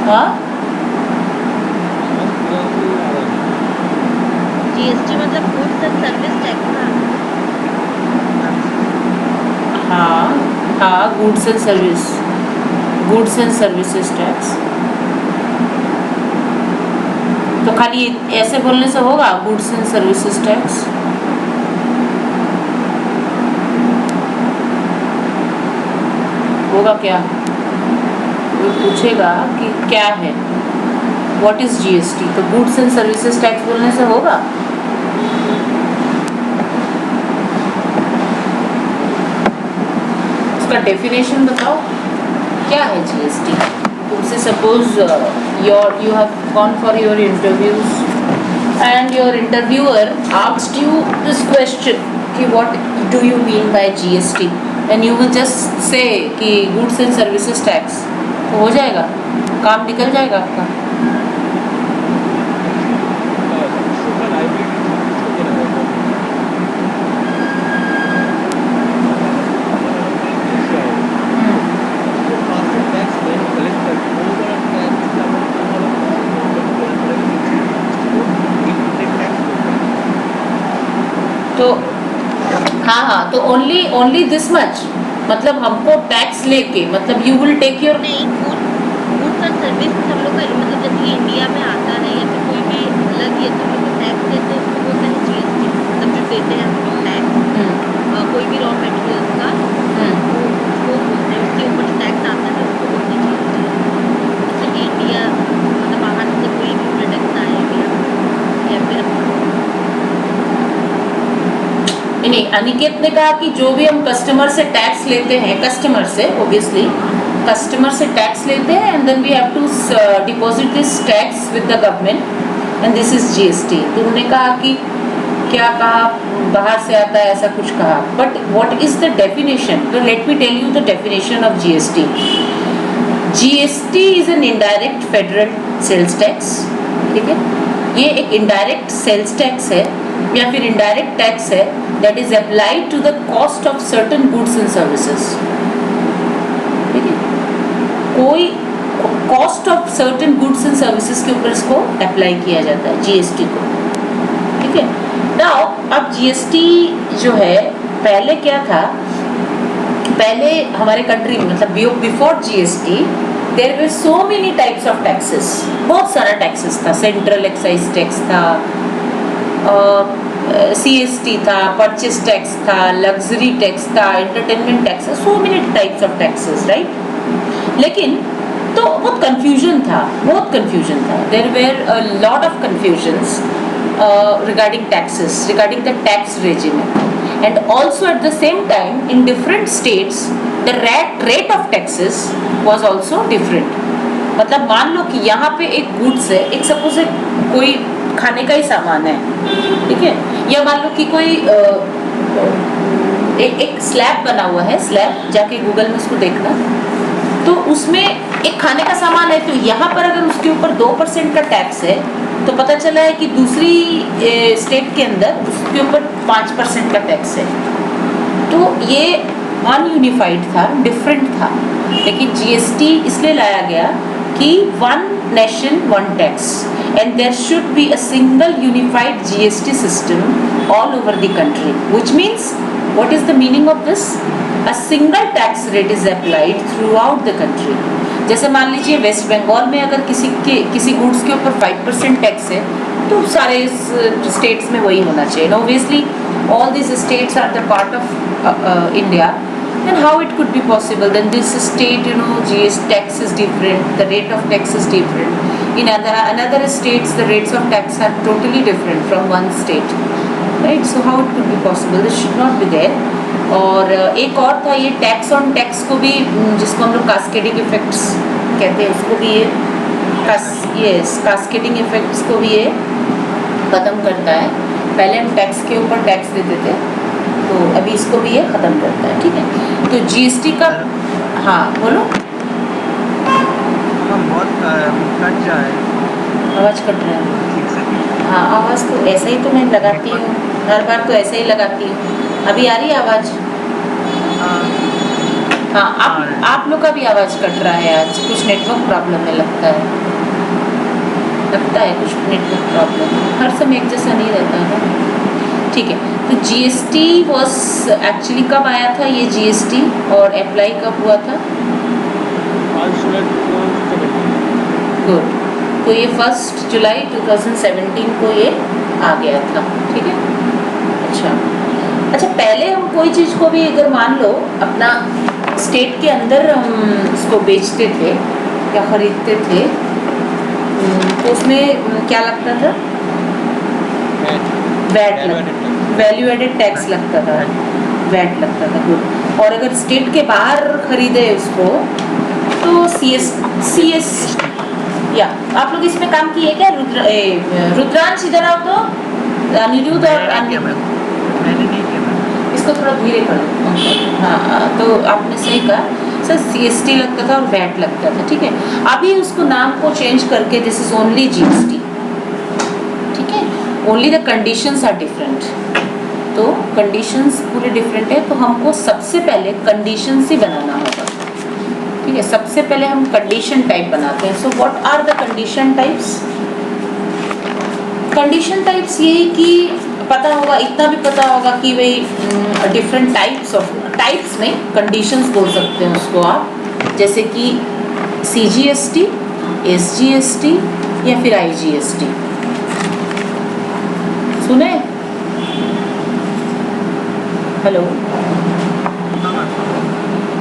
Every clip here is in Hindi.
हाँ जीएसटी मतलब गुड्स एंड सर्विस टैक्स ना। हाँ हाँ, गुड्स एंड सर्विसेज टैक्स। तो खाली ऐसे बोलने से होगा गुड्स एंड सर्विसेज टैक्स? होगा क्या? वो पूछेगा कि क्या है, व्हाट इज जीएसटी, तो गुड्स एंड सर्विसेज टैक्स बोलने से होगा? उसका डेफिनेशन बताओ, क्या है जीएसटी? तुमसे suppose you have gone for your interviews and your interviewer asked you this question कि what do you mean by GST, and you will just say कि गुड्स एंड सर्विसेज टैक्स, तो हो जाएगा, काम निकल जाएगा आपका। तो हाँ हाँ, तो ओनली दिस मच, मतलब हमको टैक्स लेके, मतलब यू विल टेक योर। नहीं, गुड्स एंड सर्विस हम लोग का मतलब जैसे कि इंडिया में आता है या फिर कोई भी अलग ही है तो हम लोग टैक्स देते हैं, उसको बोलते हैं जीएसटी। मतलब जो देते हैं हम लोग टैक्स कोई भी रॉ मटेरियल्स का, वो उसको बोलते हैं, उसके ऊपर जो टैक्स आता है उसको बोलते हैं जीएसटी। जैसे कि इंडिया मतलब बाहर से कोई भी प्रोडक्ट आए इंडिया या फिर नहीं, अनिकेत ने कहा कि जो भी हम कस्टमर से टैक्स लेते हैं, कस्टमर से ऑब्वियसली कस्टमर से टैक्स लेते हैं, and then we have to deposit this tax with the government, and this is GST. तो उन्होंने कहा कि क्या कहा, बाहर से आता है ऐसा कुछ कहा, but what is the definition? तो let me tell you the definition of GST. GST is an indirect federal sales tax, ठीक है, ये एक इनडायरेक्ट सेल्स टैक्स है या फिर इनडायरेक्ट टैक्स है that is applied to the cost of certain goods and services, ठीक है, कोई cost of certain goods and services के ऊपर इसको अप्लाई किया जाता है जीएसटी को, ठीक है। नाउ अब जीएसटी जो है, पहले क्या था, पहले हमारे कंट्री में मतलब before GST there were so many types of taxes, बहुत सारा टैक्सेस था, सेंट्रल एक्साइज टैक्स था, सीएसटी था, परचेस टैक्स था, लग्जरी टैक्स था, entertainment tax, so many types of taxes, right. लेकिन तो बहुत कंफ्यूजन था, there were a lot of confusions regarding taxes, regarding the tax regime, and also at the same time in different states the rate of taxes was also different। मतलब मान लो कि यहाँ पे एक गुड्स है, एक सपोज कोई खाने का ही सामान है, ठीक है, या मान लो कि कोई एक स्लैब बना हुआ है, स्लैब जाके गूगल में उसको देखना, तो उसमें एक खाने का सामान है, तो यहाँ पर अगर उसके ऊपर 2% का टैक्स है, तो पता चला है कि दूसरी स्टेट के अंदर उसके ऊपर 5% का टैक्स है। तो ये अनयूनिफाइड था, डिफरेंट था, लेकिन जीएसटी इसलिए लाया गया कि one nation one tax, and there should be a single unified GST system all over the country, which means what is the meaning of this? A single tax rate is applied throughout the country। जैसे मान लीजिए वेस्ट बंगाल में अगर किसी गुड्स के ऊपर 5% टैक्स है, तो सारे स्टेट्स में वही होना चाहिए। Obviously all these states are the part of India, and how it could be possible? Then this state, GST tax is different, the rate of tax is different, in another states the rates of tax are totally different from one state, right? So how it could be possible? This should not be there। और एक और था ये टैक्स ऑन टैक्स को भी, जिसको हम लोग कास्केडिंग इफेक्ट्स कहते हैं, उसको भी ये कास्केडिंग इफेक्ट्स को भी ये ख़त्म करता है। पहले हम टैक्स के ऊपर टैक्स देते थे, तो अभी इसको भी ये ख़त्म करता है, ठीक है। तो जीएसटी का, हाँ बोलो। बहुत कट जाए, आवाज़ कट रहा है। ठीक से। हाँ, आवाज़ तो ऐसे ही तो मैं लगाती हूँ, हर बार तो ऐसे ही लगाती हूँ। अभी आ रही है आवाज़? हाँ, आ रहा है। आप लोग का भी आवाज़ कट रहा है आज, कुछ नेटवर्क प्रॉब्लम है लगता है कुछ नेटवर्क प्रॉब्लम है, हर समय एक जैसा नहीं रहता है ना। ठीक है, तो जीएसटी वॉज एक्चुअली कब आया था ये जीएसटी, और अप्लाई कब हुआ था? 5 जुलाई 2017। गुड, तो ये 1 जुलाई 2017 को ये आ गया था। ठीक है, अच्छा, पहले हम कोई चीज़ को भी अगर मान लो अपना स्टेट के अंदर हम इसको बेचते थे या ख़रीदते थे, तो उसमें क्या लगता था? वैट, वैल्यू एडेड टैक्स लगता था, वैट लगता था। गुड, और अगर स्टेट के बाहर खरीदे उसको तो सी एस या आप लोग इसमें काम किए क्या? रुद्रांश इधर आओ तो, अनिरुद्ध और मैंने नहीं किया मैम। इसको थोड़ा धीरे कर दो। हाँ, तो आपने सही कहा सर, सीएसटी लगता था और वैट लगता था। ठीक है, अभी उसको नाम को चेंज करके दिस इज ओनली जीएसटी। ठीक है, only the conditions are different, तो कंडीशंस पूरे डिफरेंट है, तो हमको सबसे पहले कंडीशंस ही बनाना होगा। ठीक है, सबसे पहले हम कंडीशन टाइप बनाते हैं। So what are the condition types? Condition types यही कि पता होगा, इतना भी पता होगा कि भाई डिफरेंट टाइप्स में कंडीशंस बोल सकते हैं उसको आप, जैसे कि सीजीएसटी, एसजीएसटी या फिर आईजीएसटी। सुने? हेलो,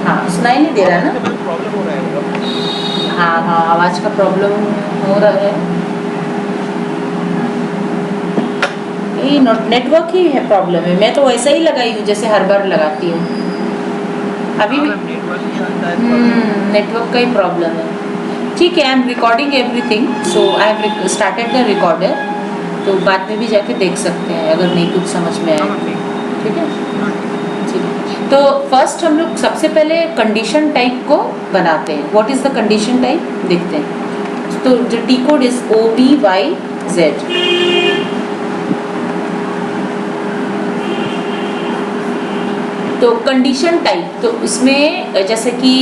हाँ, सुनाई नहीं दे रहा ना? प्रॉब्लम हो रहा है। हाँ, आवाज़ का प्रॉब्लम हो रहा है, ये नेटवर्क ही है प्रॉब्लम है। मैं तो वैसा ही लगाई हूँ जैसे हर बार लगाती हूँ, अभी भी नेटवर्क का ही प्रॉब्लम है। ठीक है, I am recording everything, so I have started the recorder, तो बाद में भी जाके देख सकते हैं अगर नहीं कुछ समझ में आए। ठीक है, ठीक है, तो फर्स्ट हम लोग सबसे पहले कंडीशन टाइप को बनाते हैं। What is the condition type देखते हैं। तो जो टी कोड इज OBYZ। तो कंडीशन टाइप, तो इसमें जैसे कि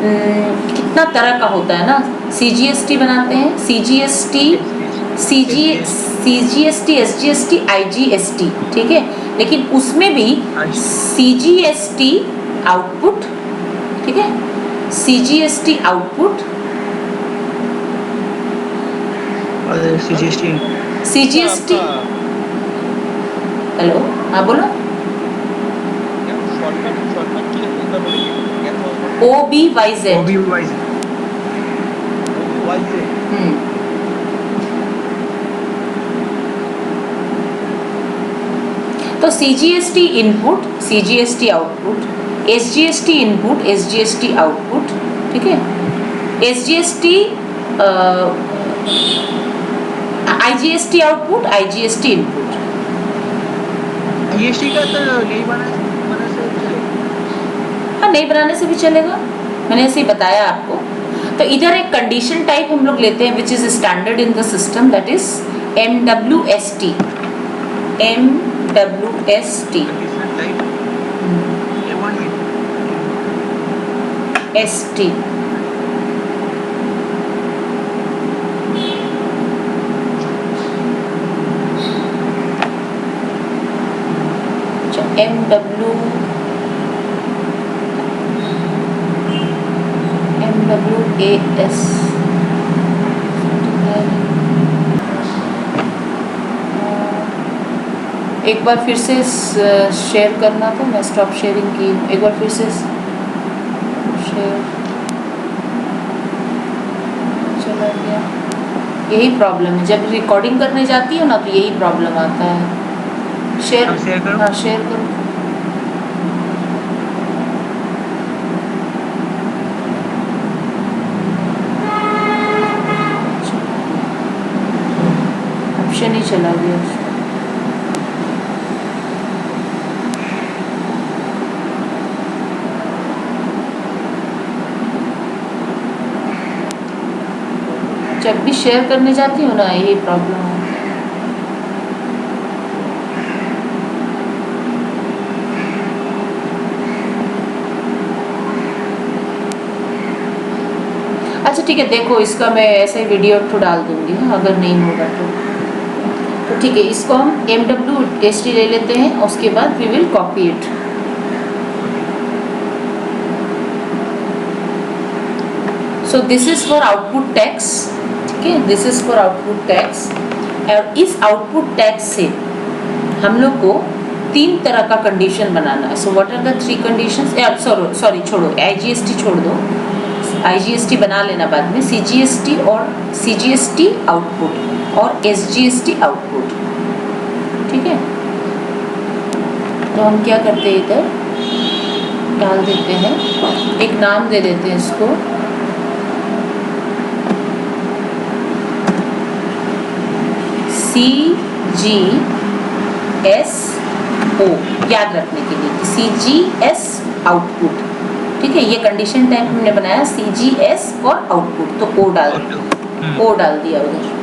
कितना तरह का होता है ना, सीजीएसटी बनाते हैं, सीजीएसटी, एसजीएसटी, आईजीएसटी। ठीक है, लेकिन उसमें भी सीजीएसटी आउटपुट, ठीक है, सीजीएसटी आउटपुट, सीजीएसटी, हेलो, हाँ बोलो। OBYZ। तो CGST input, CGST output, SGST input, SGST output. ठीक है, SGST IGST output, IGST input. GST का तो नहीं बना से चलेगा। हाँ, नहीं बनाने से भी चलेगा, मैंने ऐसे ही बताया आपको। तो इधर एक कंडीशन टाइप हम लोग लेते हैं which is standard in the system, that is MWST। MWST ST। MWAS। एक बार फिर से शेयर करना, तो मैं स्टॉप शेयरिंग की, एक बार फिर से शेयर, चला गया। यही प्रॉब्लम है, जब रिकॉर्डिंग करने जाती है ना तो यही प्रॉब्लम आता है। शेयर, हाँ शेयर करो। ऑप्शन ही चला गया। जब भी शेयर करने जाती हूँ ना यही प्रॉब्लम है। ठीक है, देखो इसका मैं ऐसे ही वीडियो तो डाल दूंगी अगर नहीं होगा तो ठीक है। इसको हम MWST ले लेते हैं, उसके बाद we will copy it. So this is for output tax, ठीक है, this is for output tax. और इस आउटपुट टैक्स से हम लोग को 3 तरह का कंडीशन बनाना है। So what are the 3 conditions? Sorry छोड़ो, IGST छोड़ दो, IGST बना लेना बाद में। CGST और CGST आउटपुट और SGST आउटपुट, ठीक है। तो हम क्या करते हैं, इधर डाल देते हैं, एक नाम दे देते हैं इसको, CGSO, याद रखने के लिए CGS आउटपुट, ठीक है। ये कंडीशन टाइप हमने बनाया CGS और आउटपुट, तो O डाल दिया उधर।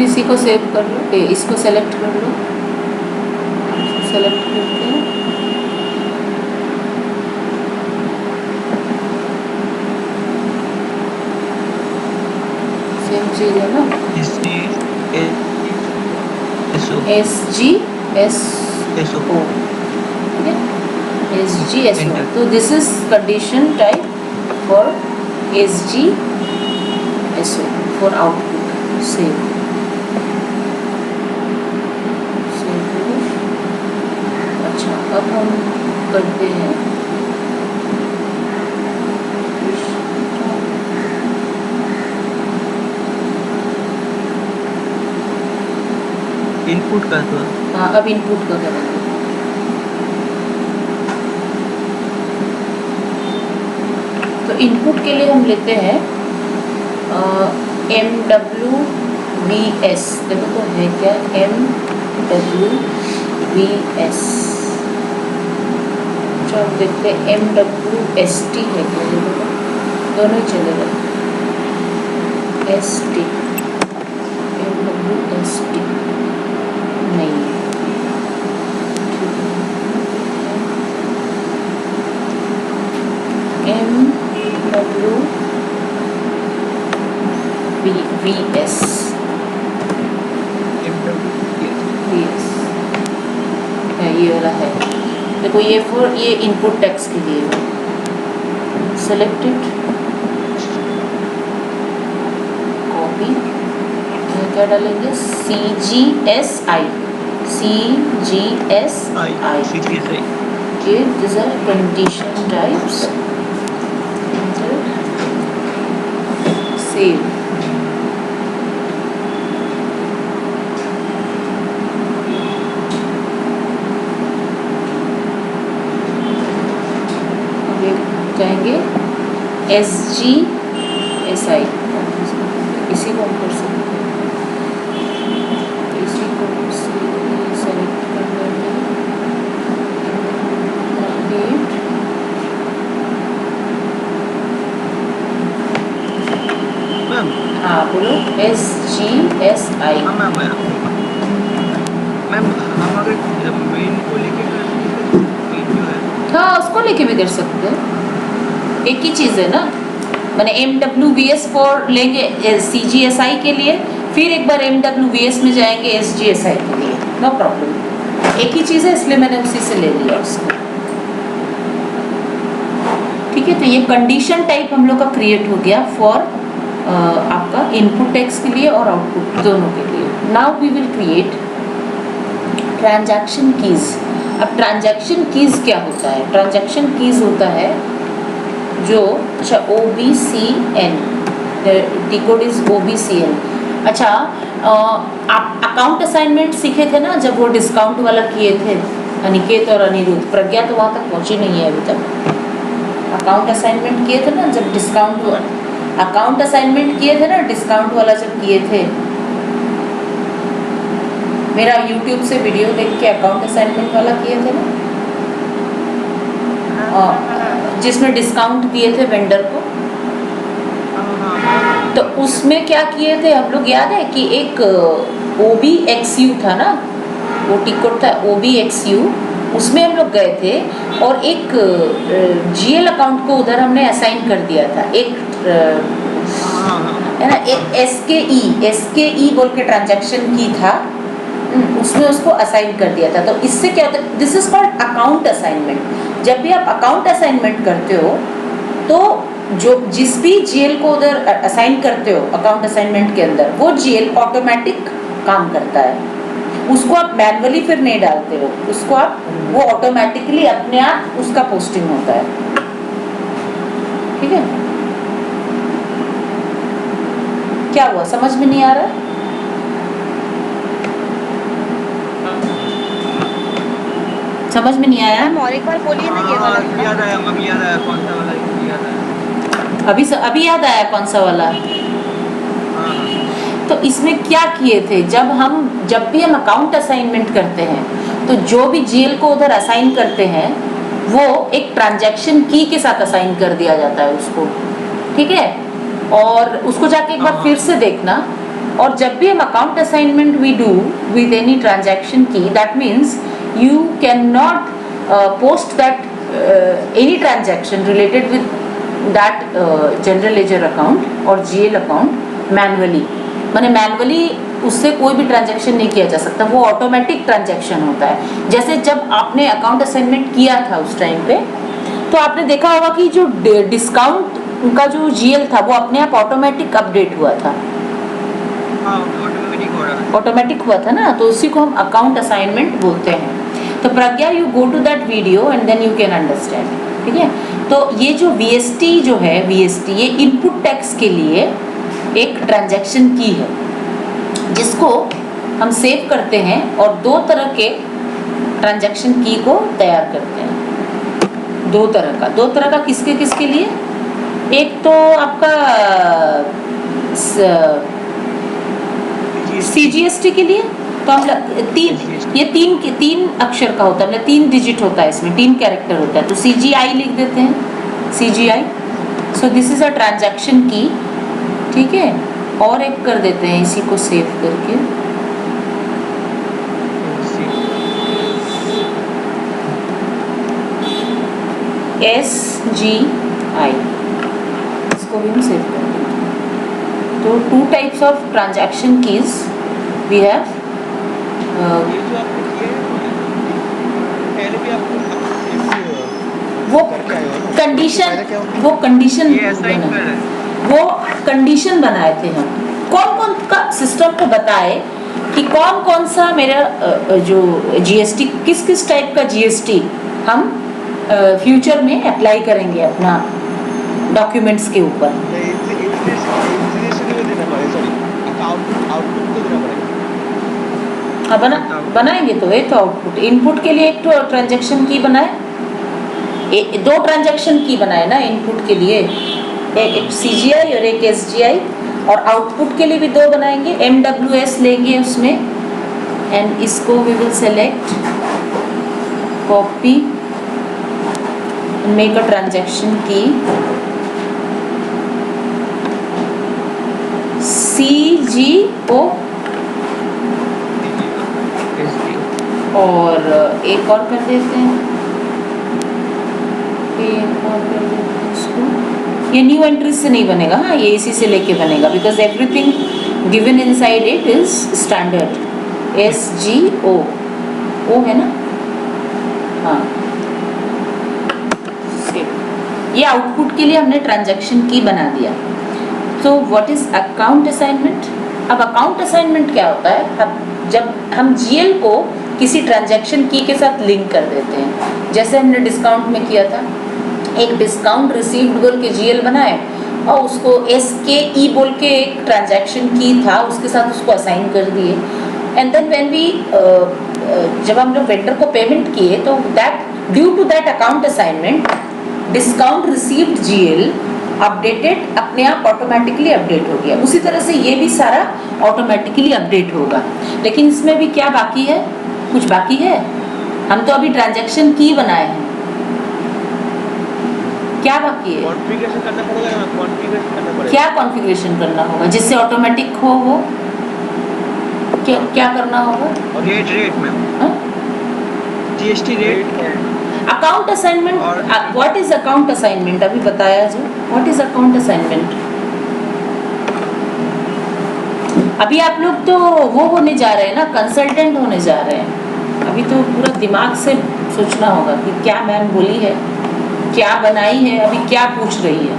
इसी को सेव कर लो, इसको सेलेक्ट कर लो, सेलेक्ट करके सेम चीज है ना, SGSO, ठीक है, SGSO। तो this is condition type for SGSO for output. Save, अब हम करते हैं इनपुट का, तो हाँ अब इनपुट का करेंगे। तो इनपुट के लिए हम लेते हैं MWVS, देखो तो है क्या MWVS, हम देखते हैं MWST है क्या, दोनों ही चलेगा, ST, MWST नहीं है, MWVS, ये वाला है। देखो ये इनपुट टैक्स के लिए है। सेलेक्टेड, कॉपी, क्या डालेंगे CGSI, okay, these are condition types, save। जाएंगे SGSI, इसी को हम कर सकते हैं, इसी को सेलेक्ट कर लेंगे, हाँ बोलो SGSI। मैम हमारे मेन को लेके हाँ उसको लेके भी कर सकते हैं, एक ही चीज़ है ना। मैंने MWVS फॉर लेंगे CGSI के लिए, फिर एक बार MWVS में जाएंगे SGSI के लिए, नो प्रॉब्लम, एक ही चीज़ है, इसलिए मैंने उसी से ले लिया उसको, ठीक है। तो ये कंडीशन टाइप हम लोग का क्रिएट हो गया फॉर आपका इनपुट टैक्स के लिए और आउटपुट दोनों के लिए। Now we will create transaction keys. अब ट्रांजैक्शन कीज़ क्या होता है? ट्रांजैक्शन कीज़ होता है जो, अच्छा OBCN, the code is OBCN। अच्छा आप अकाउंट असाइनमेंट सीखे थे ना जब वो डिस्काउंट वाला किए थे अनिकेत और अनिरुद्ध, प्रज्ञा तो वहाँ तक पहुँची नहीं है अभी तक। अकाउंट असाइनमेंट किए थे ना जब अकाउंट असाइनमेंट किए थे ना डिस्काउंट वाला जब किए थे, मेरा YouTube से वीडियो देख के अकाउंट असाइनमेंट वाला किए थे ना, जिसमें डिस्काउंट दिए थे वेंडर को। तो उसमें क्या किए थे हम लोग, याद है कि एक OBXU था ना, वो टिकट था OBXU, उसमें हम लोग गए थे और एक GL अकाउंट को उधर हमने असाइन कर दिया था, एक है ना, एक SKE बोल के ट्रांजैक्शन की था, उसमें उसको असाइन कर दिया था। तो इससे क्या होता है, this is called account assignment. जब भी आप अकाउंट असाइनमेंट करते हो तो जो जिस भी GL को उधर असाइन करते हो अकाउंट असाइनमेंट के अंदर, वो GL ऑटोमेटिक काम करता है, उसको आप मैन्युअली फिर नहीं डालते हो, उसको आप वो ऑटोमेटिकली अपने आप उसका पोस्टिंग होता है। ठीक है, क्या हुआ, समझ में नहीं आ रहा? समझ में नहीं आया? मैम और एक बार बोलिए ना ये वाला। याद आया मम्मी, याद आया कौन सा वाला याद आया। अभी याद आया कौन सा वाला? तो इसमें क्या किए थे, जब भी हम अकाउंट असाइनमेंट करते हैं तो जो भी GL को उधर असाइन करते हैं वो एक ट्रांजैक्शन की के साथ असाइन कर दिया जाता है उसको। ठीक है, और उसको जाके एक बार फिर से देखना। और जब भी हम account assignment we do with any transaction की, that means you cannot post that any transaction related with that general ledger account or GL account manually, माने मैनुअली उससे कोई भी ट्रांजैक्शन नहीं किया जा सकता, वो ऑटोमेटिक ट्रांजैक्शन होता है। जैसे जब आपने अकाउंट असाइनमेंट किया था उस टाइम पे, तो आपने देखा होगा कि जो डिस्काउंट का जो GL था वो अपने आप ऑटोमेटिक अपडेट हुआ था, ऑटोमेटिक हुआ था ना, तो उसी को हम अकाउंट असाइनमेंट बोलते हैं। तो Pragya, you go to that video and then you can understand. ठीक है, तो ये जो VST जो है, VST ये इनपुट टैक्स के लिए एक ट्रांजैक्शन की है जिसको हम सेव करते हैं और दो तरह के ट्रांजैक्शन की को तैयार करते हैं। दो तरह का किसके किसके लिए? एक तो आपका CGST के लिए, तो हम तीन अक्षर का होता है, मतलब 3 डिजिट होता है, इसमें 3 कैरेक्टर होता है, तो CGI लिख देते हैं, CGI। So this is a transaction की। ठीक है, और एक कर देते हैं इसी को सेव करके, SGI, इसको भी हम सेव कर देंगे। तो 2 types of transaction keys we have. ये जो आपने किया है पहले भी आपको वो करके आए हो ना? कंडीशन बनाए थे हम, कौन का सिस्टम को बताए कि कौन सा मेरा जो GST, किस टाइप का GST हम फ्यूचर में अप्लाई करेंगे अपना डॉक्यूमेंट्स के ऊपर। हाँ, बनाएंगे तो ये तो आउटपुट, इनपुट के लिए एक तो ट्रांजैक्शन की बनाए, 2 ट्रांजैक्शन की बनाए ना इनपुट के लिए, एक CGI और एक SGI, और आउटपुट के लिए भी 2 बनाएंगे, MWS लेंगे उसमें, एंड इसको we will select, copy, make a transaction key CGO, और एक और कर देते हैं, इसको, ये न्यू एंट्री से नहीं बनेगा, हाँ ये इसी से लेके बनेगा, because everything given inside it is standard. SGO, ओ है ना, हाँ, ये आउटपुट के लिए हमने ट्रांजैक्शन की बना दिया। तो व्हाट इज अकाउंट असाइनमेंट? अब अकाउंट असाइनमेंट क्या होता है? अब जब हम GL को किसी ट्रांजैक्शन की के साथ लिंक कर देते हैं, जैसे हमने डिस्काउंट में किया था, एक डिस्काउंट रिसीव्ड बोल के GL बनाए और उसको SKE बोल के एक ट्रांजैक्शन की था, उसके साथ उसको असाइन कर दिए। एंड देन व्हेन वी जब हम लोग वेंडर को पेमेंट किए तो that due to that account assignment discount received GL updated अपने आप ऑटोमेटिकली अपडेट हो गया। उसी तरह से ये भी सारा ऑटोमेटिकली अपडेट होगा। लेकिन इसमें भी क्या बाकी है, कुछ बाकी है। हम तो अभी ट्रांजैक्शन की बनाए हैं, क्या बाकी है? कॉन्फ़िगरेशन करना पड़ेगा ना, कॉन्फ़िगरेशन करना पड़ेगा। क्या कॉन्फ़िगरेशन करना होगा जिससे ऑटोमेटिक हो वो? क्या करना होगा? और रेट में हाँ? GST रेट है। Account assignment. What is account assignment? अभी बताया जो व्हाट इज अकाउंट असाइनमेंट। अभी आप लोग तो वो होने जा रहे हैं ना, कंसल्टेंट होने जा रहे हैं। अभी तो पूरा दिमाग से सोचना होगा कि क्या मैम बोली है, क्या बनाई है, अभी क्या पूछ रही है।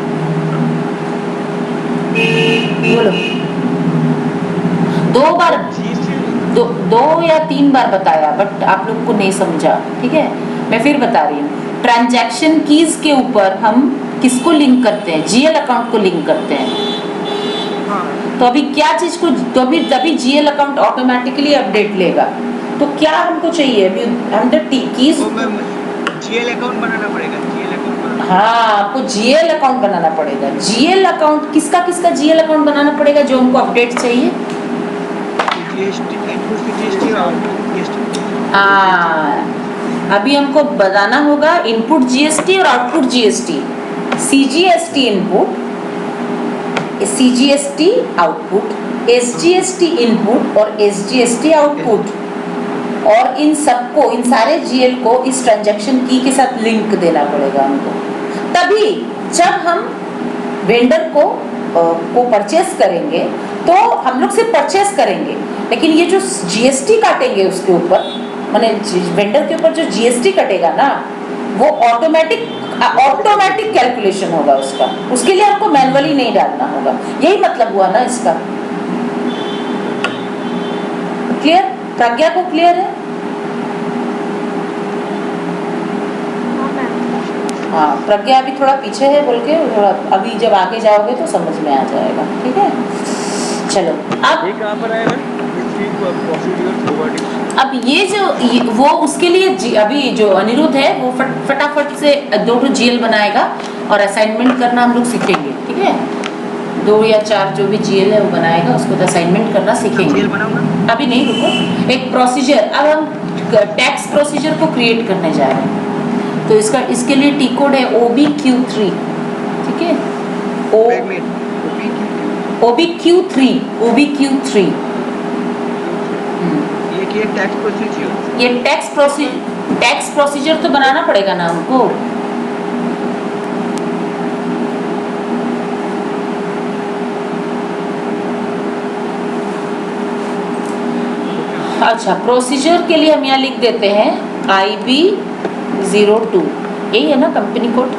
बोलो। दो या तीन बार बताया बट आप लोग को नहीं समझा, ठीक है? मैं फिर बता रही हूँ। ट्रांजैक्शन कीज के ऊपर हम किसको लिंक करते हैं? GL अकाउंट को लिंक करते हैं। तो अभी क्या चीज को, तो अभी तभी GL अकाउंट ऑटोमेटिकली अपडेट लेगा। तो क्या हमको चाहिए अभी? हम तो कीज GL अकाउंट बनाना पड़ेगा। GL अकाउंट हाँ, आपको GL अकाउंट बनाना पड़ेगा। GL अकाउंट किसका GL अकाउंट बनाना पड़ेगा जो हमको अपडेट चाहिए? अभी हमको बताना होगा इनपुट GST और output GST। CGST input, CGST output, SGST input और SGST आउटपुट। और इन सबको, इन सारे GL को इस ट्रांजैक्शन की के साथ लिंक देना पड़ेगा हमको। तभी जब हम वेंडर को परचेस करेंगे तो हम लोग सिर्फ परचेस करेंगे, लेकिन ये जो GST काटेंगे उसके ऊपर, माने वेंडर के ऊपर जो GST कटेगा ना, वो ऑटोमेटिक कैलकुलेशन होगा उसका। उसके लिए आपको मैनुअली नहीं डालना होगा। यही मतलब हुआ ना इसका। क्लियर? प्रज्ञा को क्लियर है? हाँ, प्रज्ञा अभी थोड़ा पीछे है बोल के, थोड़ा अभी जब आगे जाओगे तो समझ में आ जाएगा, ठीक है? चलो अब कहाँ पर आएगा? अब ये जो वो उसके लिए अभी जो अनिरुद्ध है वो फटाफट से 2 GL बनाएगा और असाइनमेंट करना हम लोग सीखेंगे, ठीक है? 2 या 4 जो भी GL है वो बनाएगा, उसको असाइनमेंट करना सीखेंगे। अभी नहीं, रुको। एक प्रोसीजर, अब हम टैक्स प्रोसीजर को क्रिएट करने जा रहे हैं। तो इसके लिए टी कोड है OBQ3, ठीक है? OBQ3 ये टैक्स प्रोसीजर, ये टैक्स प्रोसीजर तो बनाना पड़ेगा ना हमको। अच्छा, प्रोसीजर के लिए हम यहाँ लिख देते हैं IB02। यही है ना कंपनी कोड?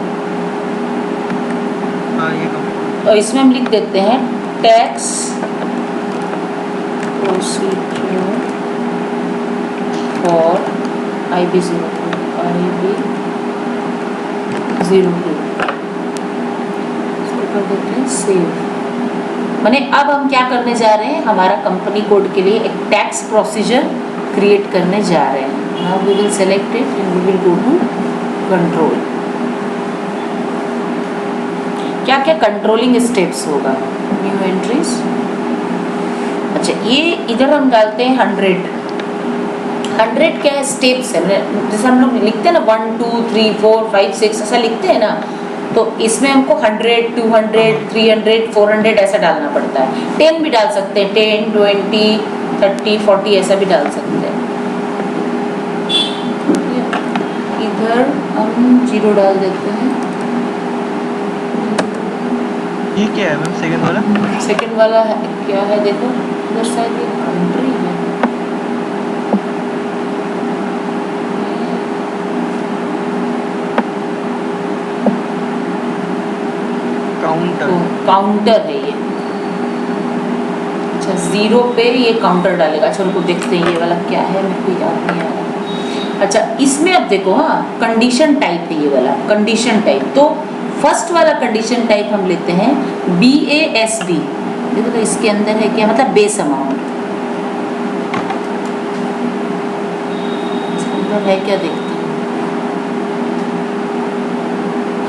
हाँ, ये कंपनी। और इसमें हम लिख देते हैं टैक्स प्रोसीजर फॉर IB02। इसको कर देते हैं सेव। माने अब हम क्या करने जा रहे हैं? हमारा कंपनी कोड के लिए एक टैक्स प्रोसीजर क्रिएट करने जा रहे हैं। Now we will select it and we will go to control. क्या क्या कंट्रोलिंग स्टेप्स होगा? New entries. अच्छा, ये इधर हम डालते हैं 100 क्या स्टेप्स है? जैसे हम लोग लिखते हैं ना 1 2 3 4 5 6 ऐसा लिखते हैं ना, तो इसमें हमको 100 200 300 400 ऐसा डालना पड़ता है। 10 भी डाल सकते हैं, 10 20 30 40 ऐसा भी डाल सकते हैं। इधर हम 0 डाल देते हैं। ये क्या है मैम? सेकंड वाला है, क्या है देखो इधर, शायद ये कंट्री है। काउंटर है ये। अच्छा, 0 पे ये काउंटर डालेगा। अच्छा, उनको देखते हैं ये वाला क्या है, मेरे को याद नहीं आ रहा। अच्छा, इसमें अब देखो, हाँ, कंडीशन टाइप है ये वाला, कंडीशन टाइप। तो फर्स्ट वाला कंडीशन टाइप हम लेते हैं BASB। देखो तो इसके अंदर है क्या, मतलब बेस अमाउंट, इसके अंदर है क्या देखते हैं।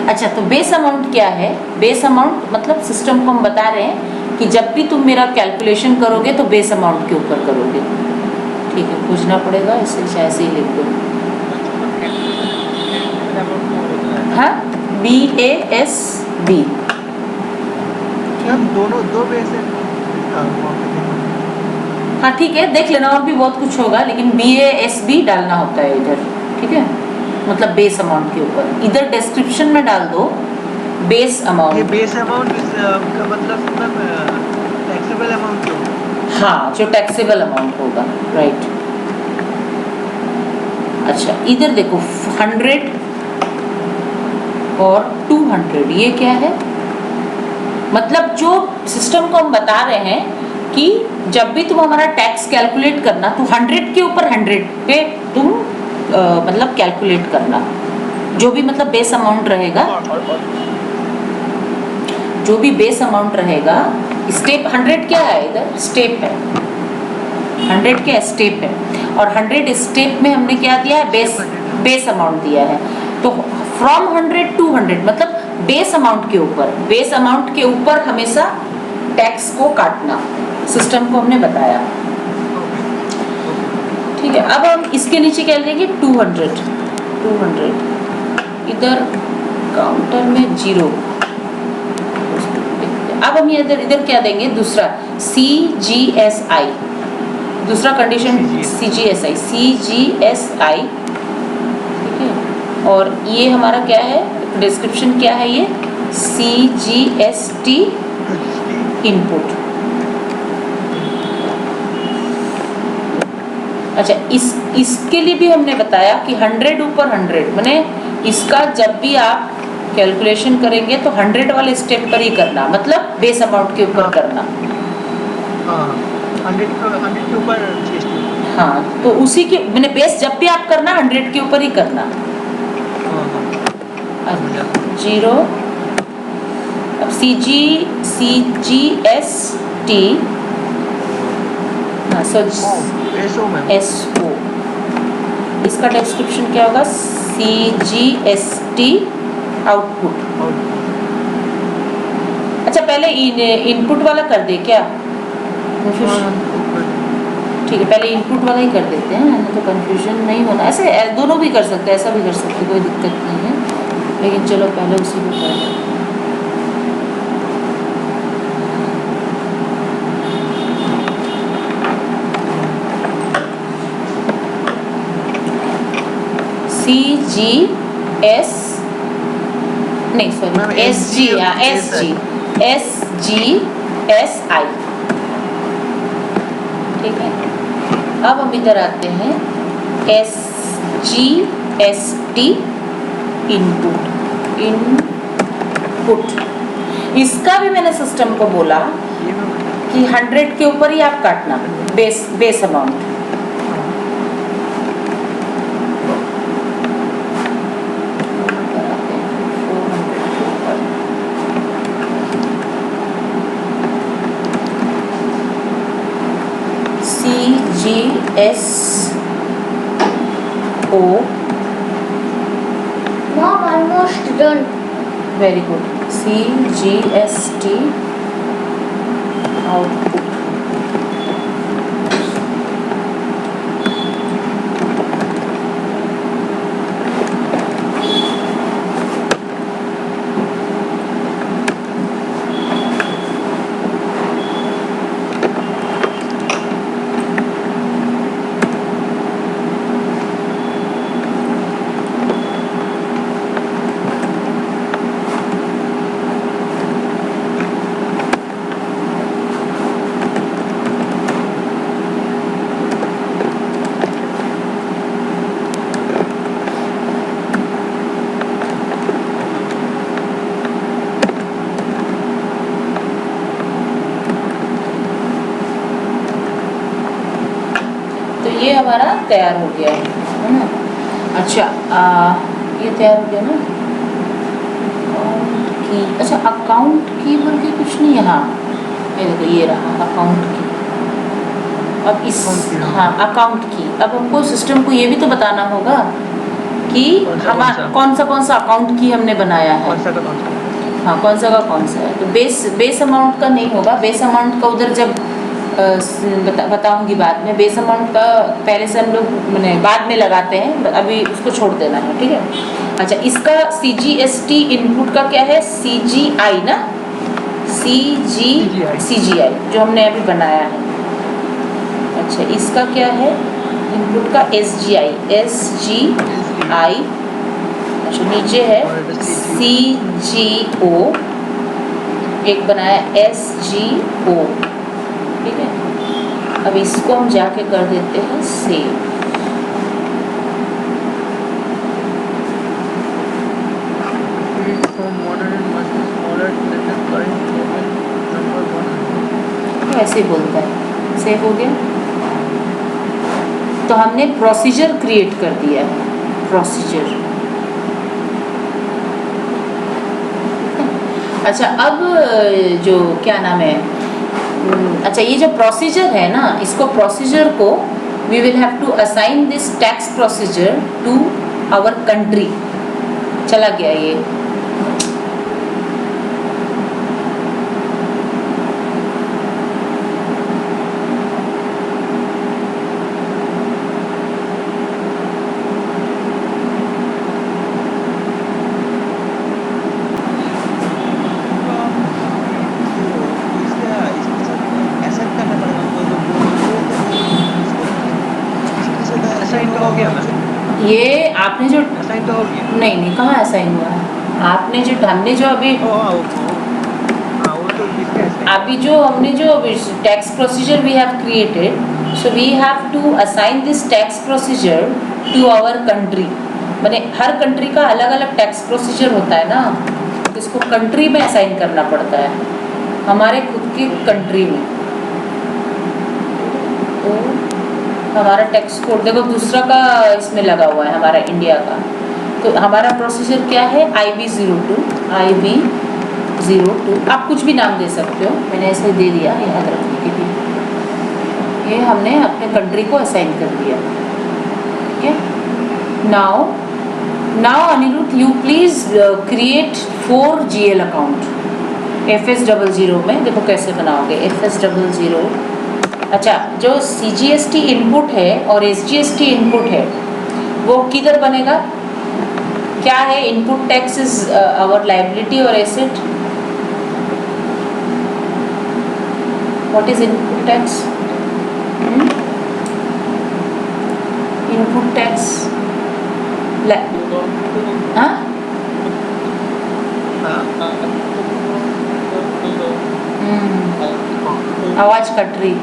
अच्छा, तो बेस अमाउंट क्या है? बेस अमाउंट मतलब सिस्टम को हम बता रहे हैं कि जब भी तुम मेरा कैलकुलेशन करोगे तो बेस अमाउंट के ऊपर करोगे। ठीक है, पूछना पड़ेगा, इसे ऐसे ही लिख दो। हाँ, BASB। दोनों दो बेस है। हाँ ठीक है, देख लेना, और भी बहुत कुछ होगा, लेकिन BASB डालना होता है इधर। ठीक है, मतलब बेस अमाउंट के ऊपर। इधर डिस्क्रिप्शन में डाल दो बेस ये अमाउंट। बेस अमाउंट का मतलब टैक्सेबल अमाउंट क्यों? हाँ, जो टैक्सेबल अमाउंट होगा, राइट। अच्छा, इधर देखो 100 और 200, ये क्या है? मतलब जो सिस्टम को हम बता रहे हैं कि जब भी तुम हमारा टैक्स कैलकुलेट करना तो 100 के ऊपर 100 पे तुम मतलब कैलकुलेट करना, जो भी मतलब बेस अमाउंट रहेगा, जो भी बेस अमाउंट रहेगा। स्टेप 100 क्या है? इधर स्टेप है, 100 क्या स्टेप है, और 100 स्टेप में हमने क्या दिया है? बेस अमाउंट दिया है। तो फ्रॉम 100 to 100 मतलब बेस अमाउंट के ऊपर, बेस अमाउंट के ऊपर हमेशा टैक्स को काटना, सिस्टम को हमने बताया। ठीक है, अब हम इसके नीचे क्या लेंगे? 200। इधर काउंटर में 0। अब हम इधर क्या देंगे? दूसरा CGSI, दूसरा कंडीशन CGSI। ठीक है, और ये हमारा क्या है? डिस्क्रिप्शन क्या है? ये CGST इनपुट। अच्छा, इसके लिए भी हमने बताया कि 100 ऊपर 100, माने इसका जब भी आप कैलकुलेशन करेंगे तो 100 वाले स्टेप पर ही करना, मतलब बेस अमाउंट के ऊपर करना। 100 के ऊपर GST। हाँ, तो उसी के मैंने बेस जब भी आप करना 100 के ऊपर ही करना। 0। अब CGST, हाँ, SO, इसका डिस्क्रिप्शन क्या होगा? CGST output. अच्छा, पहले इनपुट वाला कर दे क्या? ठीक है, पहले इनपुट वाला ही कर देते हैं, तो कंफ्यूजन नहीं होना। ऐसे दोनों भी कर सकते हैं, ऐसा भी कर सकते हैं, कोई दिक्कत नहीं है, लेकिन चलो पहले उसी को कर लें। CGS नहीं, सॉरी, SGSI। ठीक है, अब हम इधर आते हैं SGST इनपुट। इसका भी मैंने सिस्टम को बोला कि 100 के ऊपर ही आप काटना base amount. CGSO, Mom, almost done. very good. CGST output। ये हमारा तैयार हो गया है ना। अच्छा, ये तैयार हो गया ना। की, अच्छा अकाउंट की बोल के कुछ नहीं, यहाँ ये देखो ये रहा अकाउंट की। अब इस Account की, हाँ। हाँ अकाउंट की, अब हमको सिस्टम को ये भी तो बताना होगा कि कौन सा? कौन सा अकाउंट की हमने बनाया है। कौन सा का कौन सा? हाँ कौन सा का कौन सा है, तो बेस अमाउंट का नहीं होगा, बेस अमाउंट का उधर जब बताऊंगी बाद में। बेस अमाउंट का पहले से हम लोग मैंने बाद में लगाते हैं, अभी उसको छोड़ देना है, ठीक है। अच्छा इसका CGST इनपुट का क्या है, CGI ना, CGI जो हमने अभी बनाया है। अच्छा इसका क्या है इनपुट का, SGI। अच्छा नीचे है CGO, एक बनाया SGO, ठीक है। अब इसको हम जाके कर देते हैं सेव। ऐसे ही बोलता है, सेव हो गया। तो हमने प्रोसीजर क्रिएट कर दिया है, प्रोसीजर। अच्छा अब जो क्या नाम है, अच्छा ये जो प्रोसीजर है ना, इसको प्रोसीजर को we will have to assign this tax procedure to our country. चला गया ये, असाइन तो हो गया ना? ये आपने जो असाइन तो हो गया। नहीं कहाँ असाइन हुआ है, आपने जो हमने जो अभी हाँ वो तो किसका assign? अभी जो हमने जो tax procedure we have created, so we have to assign this tax procedure to our country. माने हर कंट्री का अलग अलग टैक्स प्रोसीजर होता है ना, तो इसको कंट्री में असाइन करना पड़ता है, हमारे खुद की कंट्री में। तो हमारा टैक्स कोड देखो दूसरा का इसमें लगा हुआ है, हमारा इंडिया का। तो हमारा प्रोसीजर क्या है, IB02। आप कुछ भी नाम दे सकते हो, मैंने ऐसे दे दिया याद रखने के लिए। ये हमने अपने कंट्री को असाइन कर दिया, ठीक है। Now Aniruddh you please create 4 GL account FS00 में। देखो कैसे बनाओगे FS00। अच्छा जो CGST इनपुट है और SGST इनपुट है वो किधर बनेगा, क्या है, input tax is our liability और asset. What is input tax, input tax हाँ आवाज कट रही।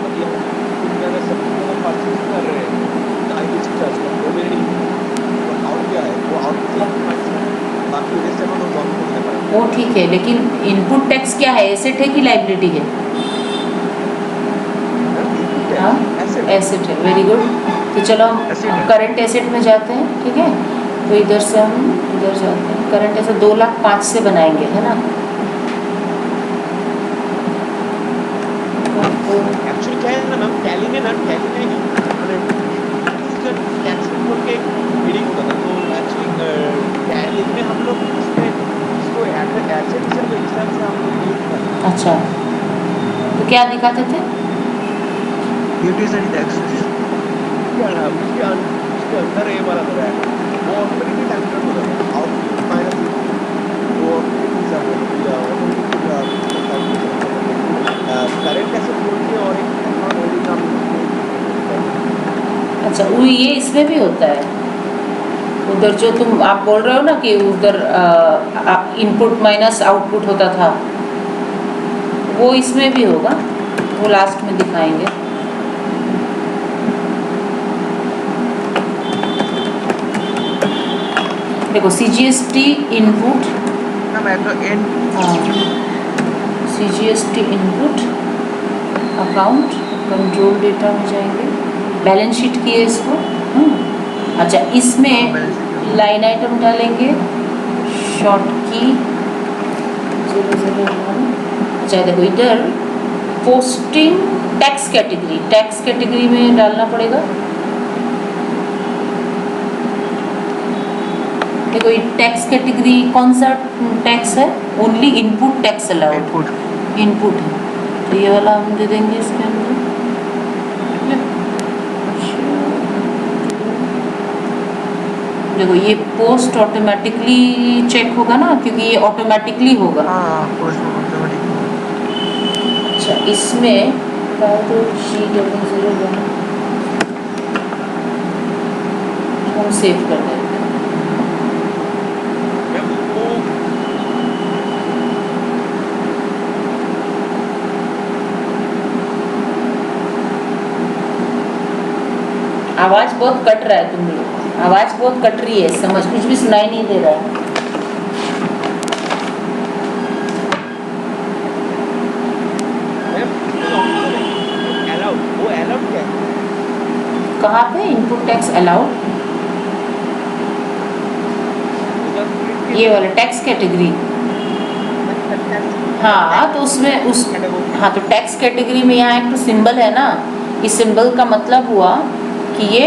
वो ठीक है, लेकिन इनपुट टैक्स क्या है, एसेट है कि लायबिलिटी है? हाँ एसेट है, वेरी गुड। तो चलो हम करंट एसेट में जाते हैं, ठीक है। तो इधर से हम इधर जाते हैं, करंट एसेट 2,05,000 से बनाएंगे, है ना। एक्चुअली क्या है ना मैम, टैली में मैंने टैक्स इनपुट के रीडिंग होता था, तो एक्चुअली टैली में हम लोग इसको एसेट के हिसाब से हम लोग यूज करते हैं। अच्छा तो क्या दिखाते थे, ड्यूटीज एंड टैक्सेस। उसके अंदर ये वाला है वो ऑटोमेटिकली कैलकुलेट हो जाता है, आउटपुट माइनस वो हिसाब करेंट एसेट बोल के और एक अकाउंट होल्डिंग का। अच्छा वो ये इसमें भी होता है, उधर जो तुम आप बोल रहे हो ना कि उधर इनपुट माइनस आउटपुट होता था, वो इसमें भी होगा, वो लास्ट में दिखाएंगे। देखो CGST input, CGST input account control data में जाएंगे, बैलेंस शीट की है इसको। अच्छा इसमें लाइन आइटम डालेंगे, शॉर्ट की अच्छा देखो इधर पोस्टिंग टैक्स कैटेगरी में डालना पड़ेगा। देखो ये टैक्स कैटेगरी कौन सा टैक्स है? Only input tax allowed, input है, तो ये वाला हम दे देंगे इसके अंदर। देखो ये पोस्ट ऑटोमेटिकली चेक होगा ना, क्योंकि ये ऑटोमेटिकली होगा। हाँ पोस्ट ऑटोमेटिक। अच्छा इसमें तो G00 हम सेव कर देंगे। आवाज बहुत कट रहा है, तुम लोग आवाज बहुत कट रही है, समझ कुछ भी सुनाई नहीं दे रहा है। वो अलाउड क्या है? कहाँ पे इनपुट टैक्स अलाउड? ये वाला टैक्स कैटेगरी। हाँ तो उसमें हाँ तो टैक्स कैटेगरी में यहाँ एक तो सिंबल है ना, इस सिंबल का मतलब हुआ कि ये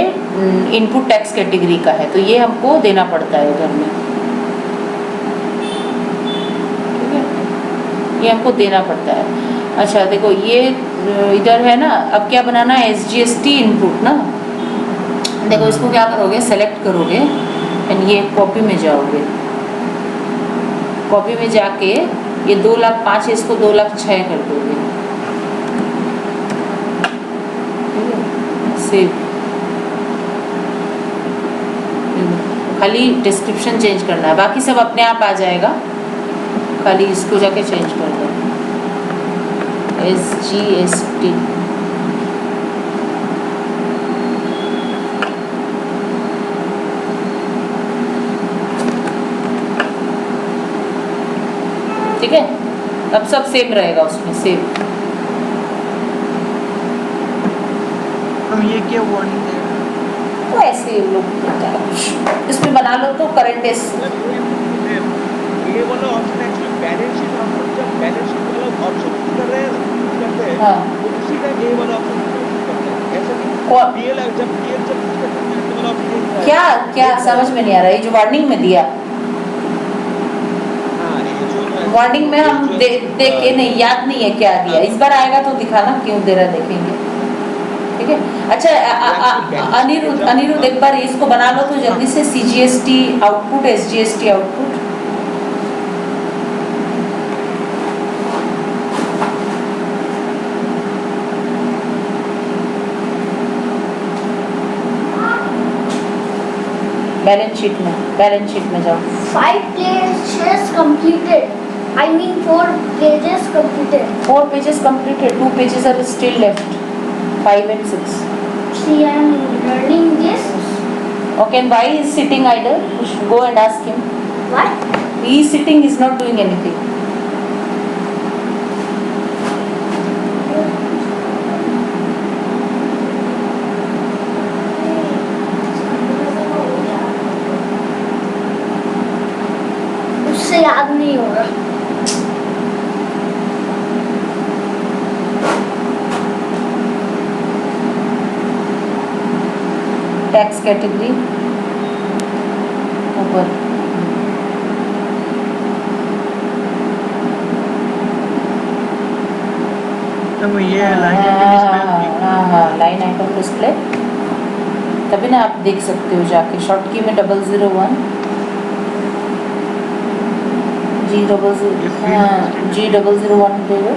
इनपुट टैक्स कैटेगरी का है, तो ये हमको देना पड़ता है इधर में, ठीक है, ये हमको देना पड़ता है। अच्छा देखो ये इधर है ना, अब क्या बनाना है? SGST इनपुट ना। देखो इसको क्या करोगे, सेलेक्ट करोगे एंड ये कॉपी में जाओगे, कॉपी में जाके ये 2,05,000 इसको 2,06,000 कर दोगे, सेव। खाली डिस्क्रिप्शन चेंज करना है, बाकी सब अपने आप आ जाएगा, खाली इसको जाके चेंज कर दो SGST। ठीक है, अब सब सेम रहेगा उसमें, सेव। हम ये क्या वार्निंग है? तो ऐसे ही लोग इसमें बना लो तो करंट ये वाला ऑप्शन एक्चुअली बैलेंस शीट, हम लोग जब बैलेंस शीट वाला ऑप्शन कर रहे हैं करते हैं, हाँ। तो उसी का ये वाला ऑप्शन करते हैं। ऐसा नहीं PL जब यूज करते हैं तो वाला ऑप्शन क्या क्या समझ में नहीं आ रहा है, ये जो वार्निंग में दिया, हाँ ये जो वार्निंग में हम देख के नहीं, याद नहीं है क्या दिया, इस बार आएगा तो दिखाना क्यों दे रहा, देखेंगे, ठीक है। अच्छा अनिरुद्ध एक बार इसको बना लो तो जल्दी से, CGST output, SGST output. Balance sheet में जाओ। 5 pages completed. I mean 4 pages completed. 4 pages completed, 2 pages are still left, 5 and 6. See, I am learning this. Okay, and why he is sitting idle? You should go and ask him. What? He is sitting, he is not doing anything. उससे याद नहीं होगा। टैक्स कैटेगरी ऊपर, तो ये लाइन आइटम डिस्प्ले, हाँ लाइन आइटम डिस्प्ले, तभी ना आप देख सकते हो जाके, शॉर्ट की में 001 G001 दे दो,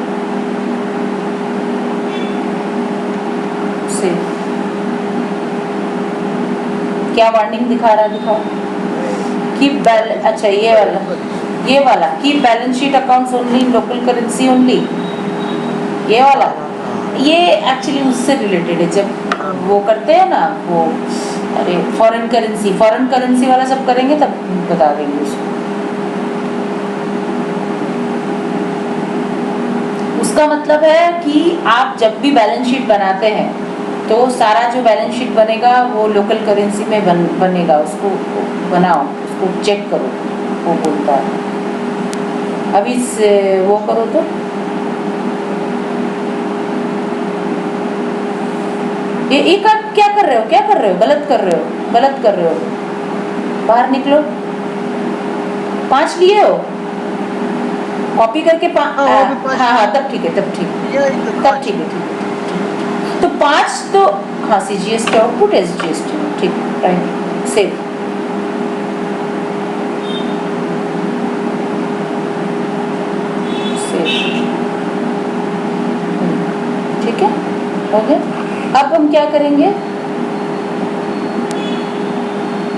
सेव। क्या वार्निंग दिखा रहा है, दिखाओ। कीप बैलेंस, अच्छा ये वाला keep balance sheet accounts only in local currency only, ये वाला, ये एक्चुअली उससे रिलेटेड है, जब वो करते हैं ना वो, अरे फॉरेन करेंसी वाला जब करेंगे तब बता देंगे उसको। उसका मतलब है कि आप जब भी बैलेंस शीट बनाते हैं तो सारा जो बैलेंस शीट बनेगा वो लोकल करेंसी में बनेगा, उसको बनाओ, उसको चेक करो, वो बोलता है। अभी वो करो तो ये क्या कर रहे हो, क्या कर रहे हो, गलत कर रहे हो, गलत कर रहे हो। बाहर निकलो। 5 लिए हो कॉपी करके हाँ, अभी 5 हाँ हाँ, तब ठीक है, तब ठीक है, यही तो तब ठीक है, ठीक है। तो 5 तो हाँ, CGST आउटपुट SGST, ठीक, राइट, सेव। ठीक है, हो गया। अब हम क्या करेंगे,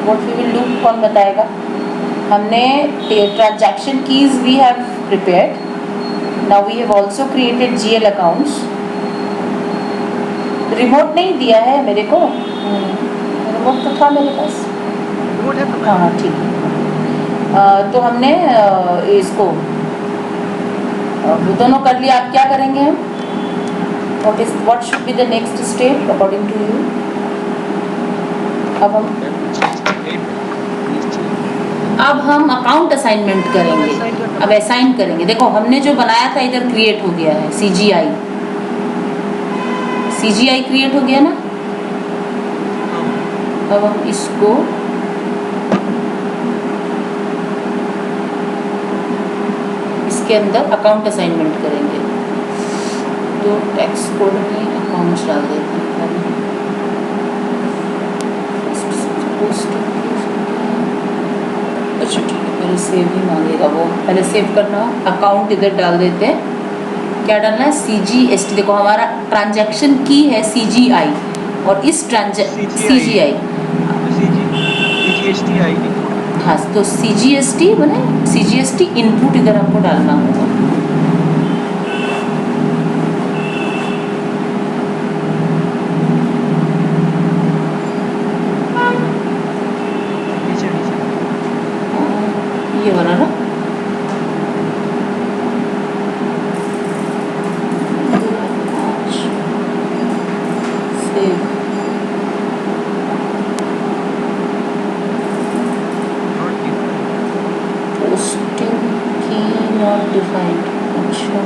व्हाट वी विल डू, कौन बताएगा। हमने transaction keys we have prepared, now we have also created GL accounts. Remote नहीं दिया है मेरे को, रिमोट तो था मेरे पास, रिमोट है तो हाँ ठीक है। तो हमने इसको दोनों कर लिया। आप क्या करेंगे हम, what should be the next step according to you? अब हम अकाउंट असाइनमेंट करेंगे। अब असाइन करेंगे। देखो हमने जो बनाया था इधर क्रिएट हो गया है, CGI क्रिएट हो गया ना। अब हम इसको इसके अंदर अकाउंट असाइनमेंट करेंगे। तो टैक्स कोड में अकाउंट्स डाल देते हैं। अच्छा ठीक है, पहले सेव ही मांगेगा वो, पहले सेव करना। अकाउंट इधर डाल देते हैं। क्या डालना है, CGST। देखो हमारा ट्रांजैक्शन की है CGI, और इस CGI CGST आएगी। हाँ, तो CGST बने, CGST इनपुट इधर आपको डालना होगा। ये वाला ना, सेव। पोस्टिंग की नॉट डिफाइंड। अच्छा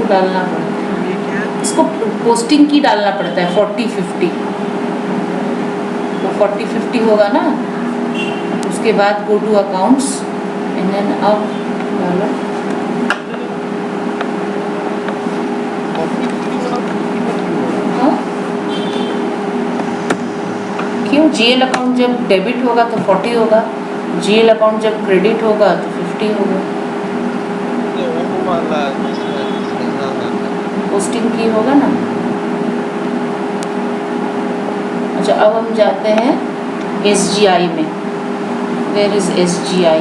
डालना पड़ता है, ये क्या है? इसको पोस्टिंग की डालना पड़ता है 40-50। तो 40-50 होगा ना, उसके बाद go to accounts and then अब डालो। हाँ क्यों, GL अकाउंट जब डेबिट होगा तो 40 होगा, GL अकाउंट जब क्रेडिट होगा तो 50 होगा। पोस्टिंग की होगा ना। अच्छा अब हम जाते हैं SGI में। Where is SGI?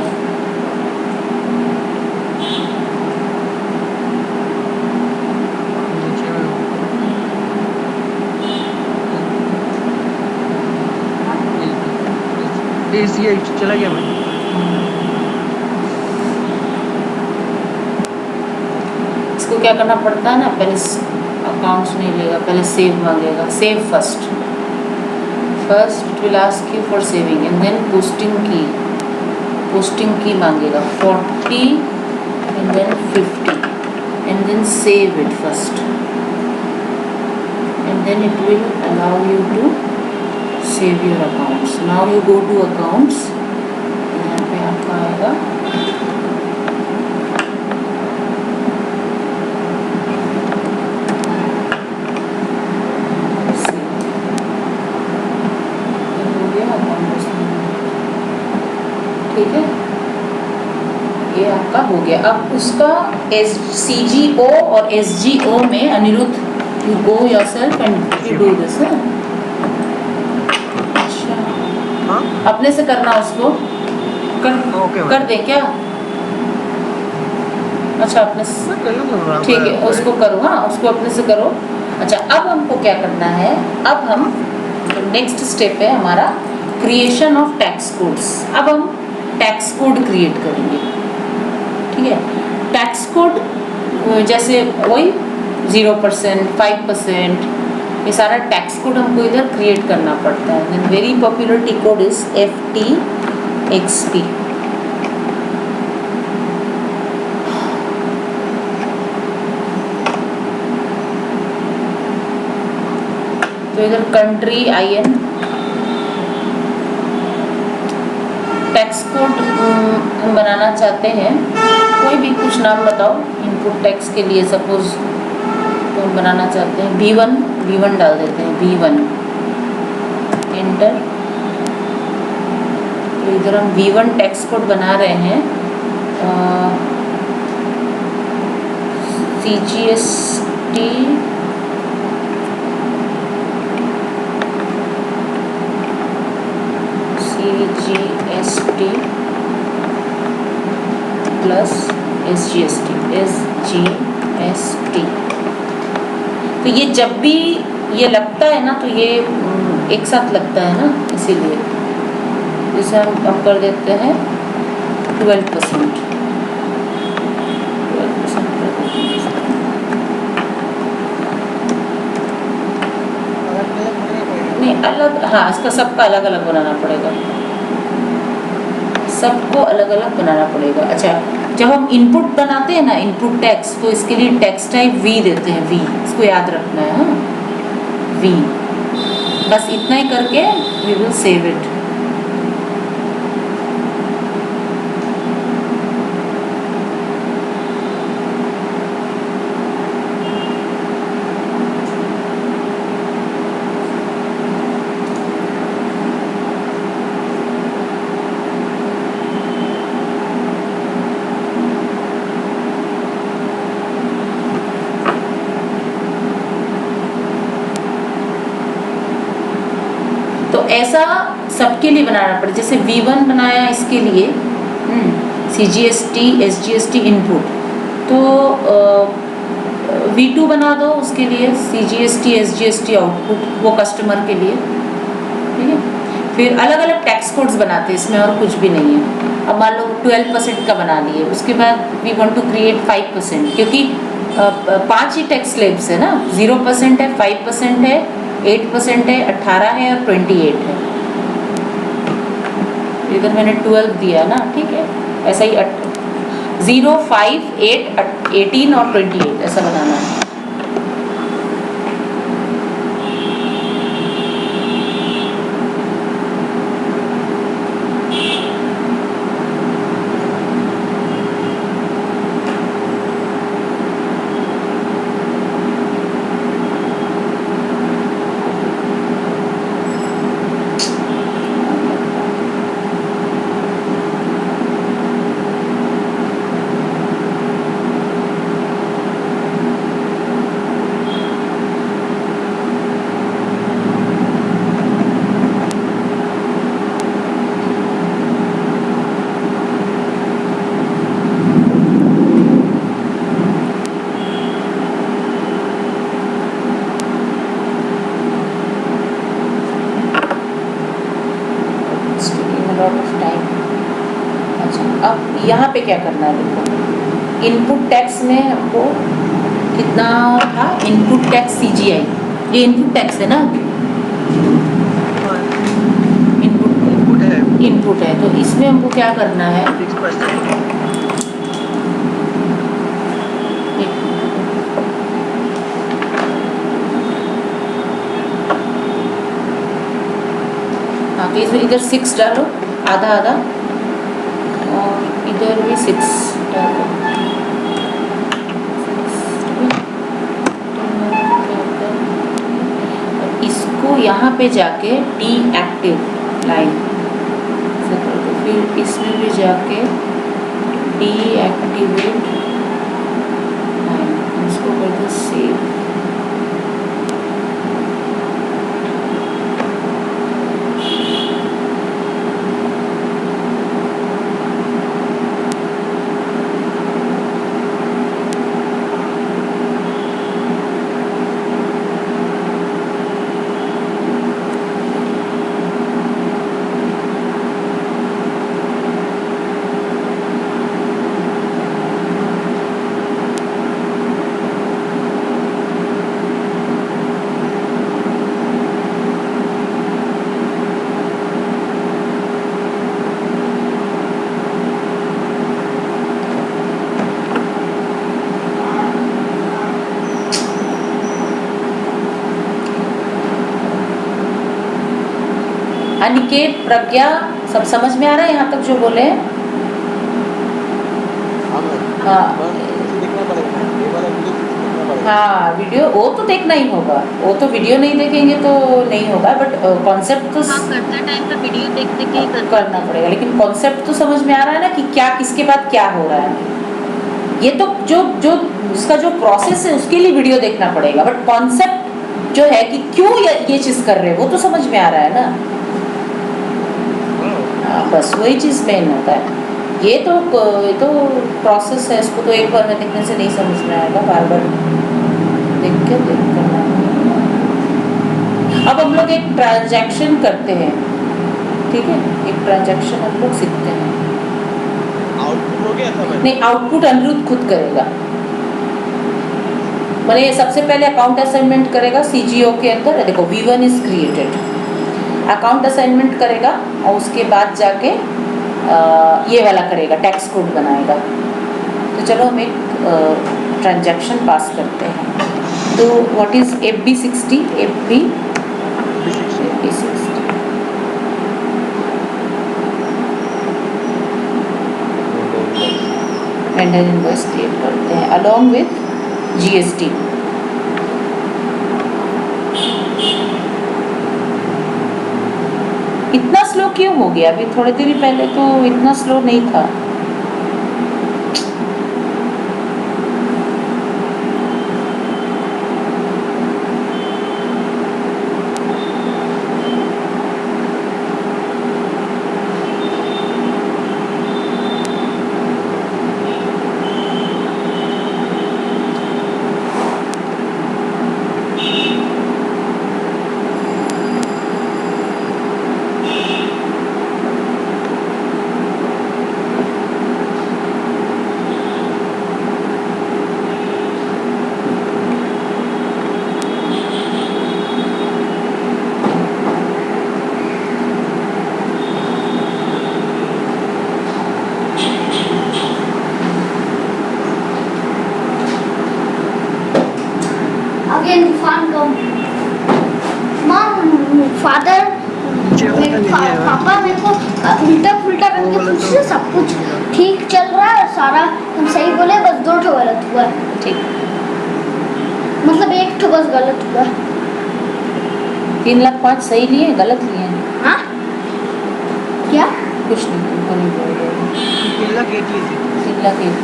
ACI चला गया मैं। इसको क्या करना पड़ता है ना, पहले अकाउंट्स नहीं लेगा, पहले सेव मांगेगा। Save first it will ask you for saving and then posting की मांगेगा 40 and then 50 and then save it first and then it will allow you to save your accounts. Now you go to accounts, यहाँ पे आपका आएगा ठीक है, ये आपका हो गया। अब उसका CGO और SGO में Anirudh You go yourself and you do this, huh? अच्छा, हाँ अपने से करना उसको ओके कर दे क्या? अच्छा, अपने से मैं कर लूँगा ठीक है, उसको करो, हाँ उसको अपने से करो। अच्छा, अब हमको क्या करना है? अब हम नेक्स्ट स्टेप है हमारा क्रिएशन ऑफ टैक्स कोड्स। अब हम टैक्स कोड क्रिएट करेंगे, ठीक है। टैक्स कोड जैसे वही 0%, 5%, ये सारा टैक्स कोड हमको इधर क्रिएट करना पड़ता है। Then very popular T code is FTXP। तो इधर कंट्री IN टैक्स कोड हम बनाना चाहते हैं, कोई भी कुछ नाम बताओ इनपुट टैक्स के लिए। सपोज तो हम बनाना चाहते हैं V1 डाल देते हैं, V1 एंटर। तो इधर हम V1 टैक्स कोड बना रहे हैं। CGST plus SGST। तो ये जब भी ये लगता है ना, तो ये एक साथ लगता है ना, इसीलिए जैसे हम कर देते हैं 12%। नहीं अलग, हाँ इसका सबका अलग अलग बनाना पड़ेगा, सबको अलग अलग बनाना पड़ेगा। अच्छा, जब हम इनपुट बनाते हैं ना, इनपुट टैक्स, तो इसके लिए टैक्स टाइप V देते हैं, V, इसको याद रखना है। हाँ V, बस इतना ही करके वी विल सेव इट। ऐसा सबके लिए बनाना पड़े। जैसे V1 बनाया इसके लिए CGST SGST इनपुट, तो V2 बना दो उसके लिए CGST SGST आउटपुट, वो कस्टमर के लिए, ठीक है। फिर अलग अलग टैक्स कोड्स बनाते हैं, इसमें और कुछ भी नहीं है। अब मान लो 12% का बना लिए, उसके बाद वी वांट टू क्रिएट 5%, क्योंकि 5 ही टैक्स स्लैब्स है ना, 0% है, 5% है, 8% है, 18 है और 28 है। इधर मैंने 12 दिया ना, ठीक है। ऐसा ही 0, 5, 8, 18 और 28 ऐसा बनाना है। यहाँ पे क्या करना है, देखो इनपुट टैक्स में हमको कितना था, इनपुट टैक्स CGI, ये इनपुट टैक्स है ना, इनपुट है। तो इसमें हमको क्या करना है, 6%। हाँ, तो इसमें इधर 6 डालो, आधा आधा, और इधर भी 6 डालो। इसको यहाँ पे जाके डीएक्टिव लाइन, फिर इसमें भी जाके डीएक्टिवेट लाइन, इसको कर दो सेव। अनिकेत, प्रज्ञा, सब समझ में आ रहा है यहाँ तक जो बोले हैं? हाँ मैम, हाँ मैम देखना पड़ेगा मैम, ये वाला वीडियो देखना पड़ेगा। हाँ, वीडियो वो तो देखना ही होगा, वो तो वीडियो नहीं देखेंगे तो नहीं होगा, बट कॉन्सेप्ट तो हाँ करते टाइम पे वीडियो देख देख के ही करना पड़ेगा, लेकिन कॉन्सेप्ट तो समझ में आ रहा है ना कि क्या किसके बाद क्या हो रहा है। ये तो जो जो उसका जो प्रोसेस है उसके लिए वीडियो देखना पड़ेगा, बट कॉन्सेप्ट जो है कि क्यों ये चीज़ कर रहे हैं वो तो समझ में आ रहा है ना। हाँ, बस वही चीज़ मेन होता है। ये तो प्रोसेस है, इसको तो एक बार में देखने से नहीं समझ में आएगा, बार बार देख करना है। अब हम लोग एक ट्रांजैक्शन करते हैं, ठीक है, एक ट्रांजैक्शन हम लोग सीखते हैं। आउटपुट हो गया था मैम? नहीं, आउटपुट अनिरुद्ध खुद करेगा। मैंने सबसे पहले अकाउंट असाइनमेंट करेगा CGO के अंदर, देखो V1 is created, account assignment करेगा और उसके बाद जाके ये वाला करेगा, टैक्स कोड बनाएगा। तो चलो हम एक ट्रांजैक्शन पास करते हैं। तो what is FB60? FB60 vendor invoice create करते हैं अलॉन्ग विथ GST। इतना स्लो क्यों हो गया? अभी थोड़ी देर पहले तो इतना स्लो नहीं था। Again, Tufan come. Mom, father, पापा मेरे को उल्टा पुल्टा करके पूछ रहे, सब कुछ ठीक चल रहा है, सारा तुम सही बोले, बस 2 ठो गलत हुआ है। ठीक, मतलब 1 ठो बस गलत हुआ है। 3,05,000 सही लिए, गलत लिए? हाँ क्या? कुछ नहीं, तुमको नहीं बोल रहे। 3,08,000।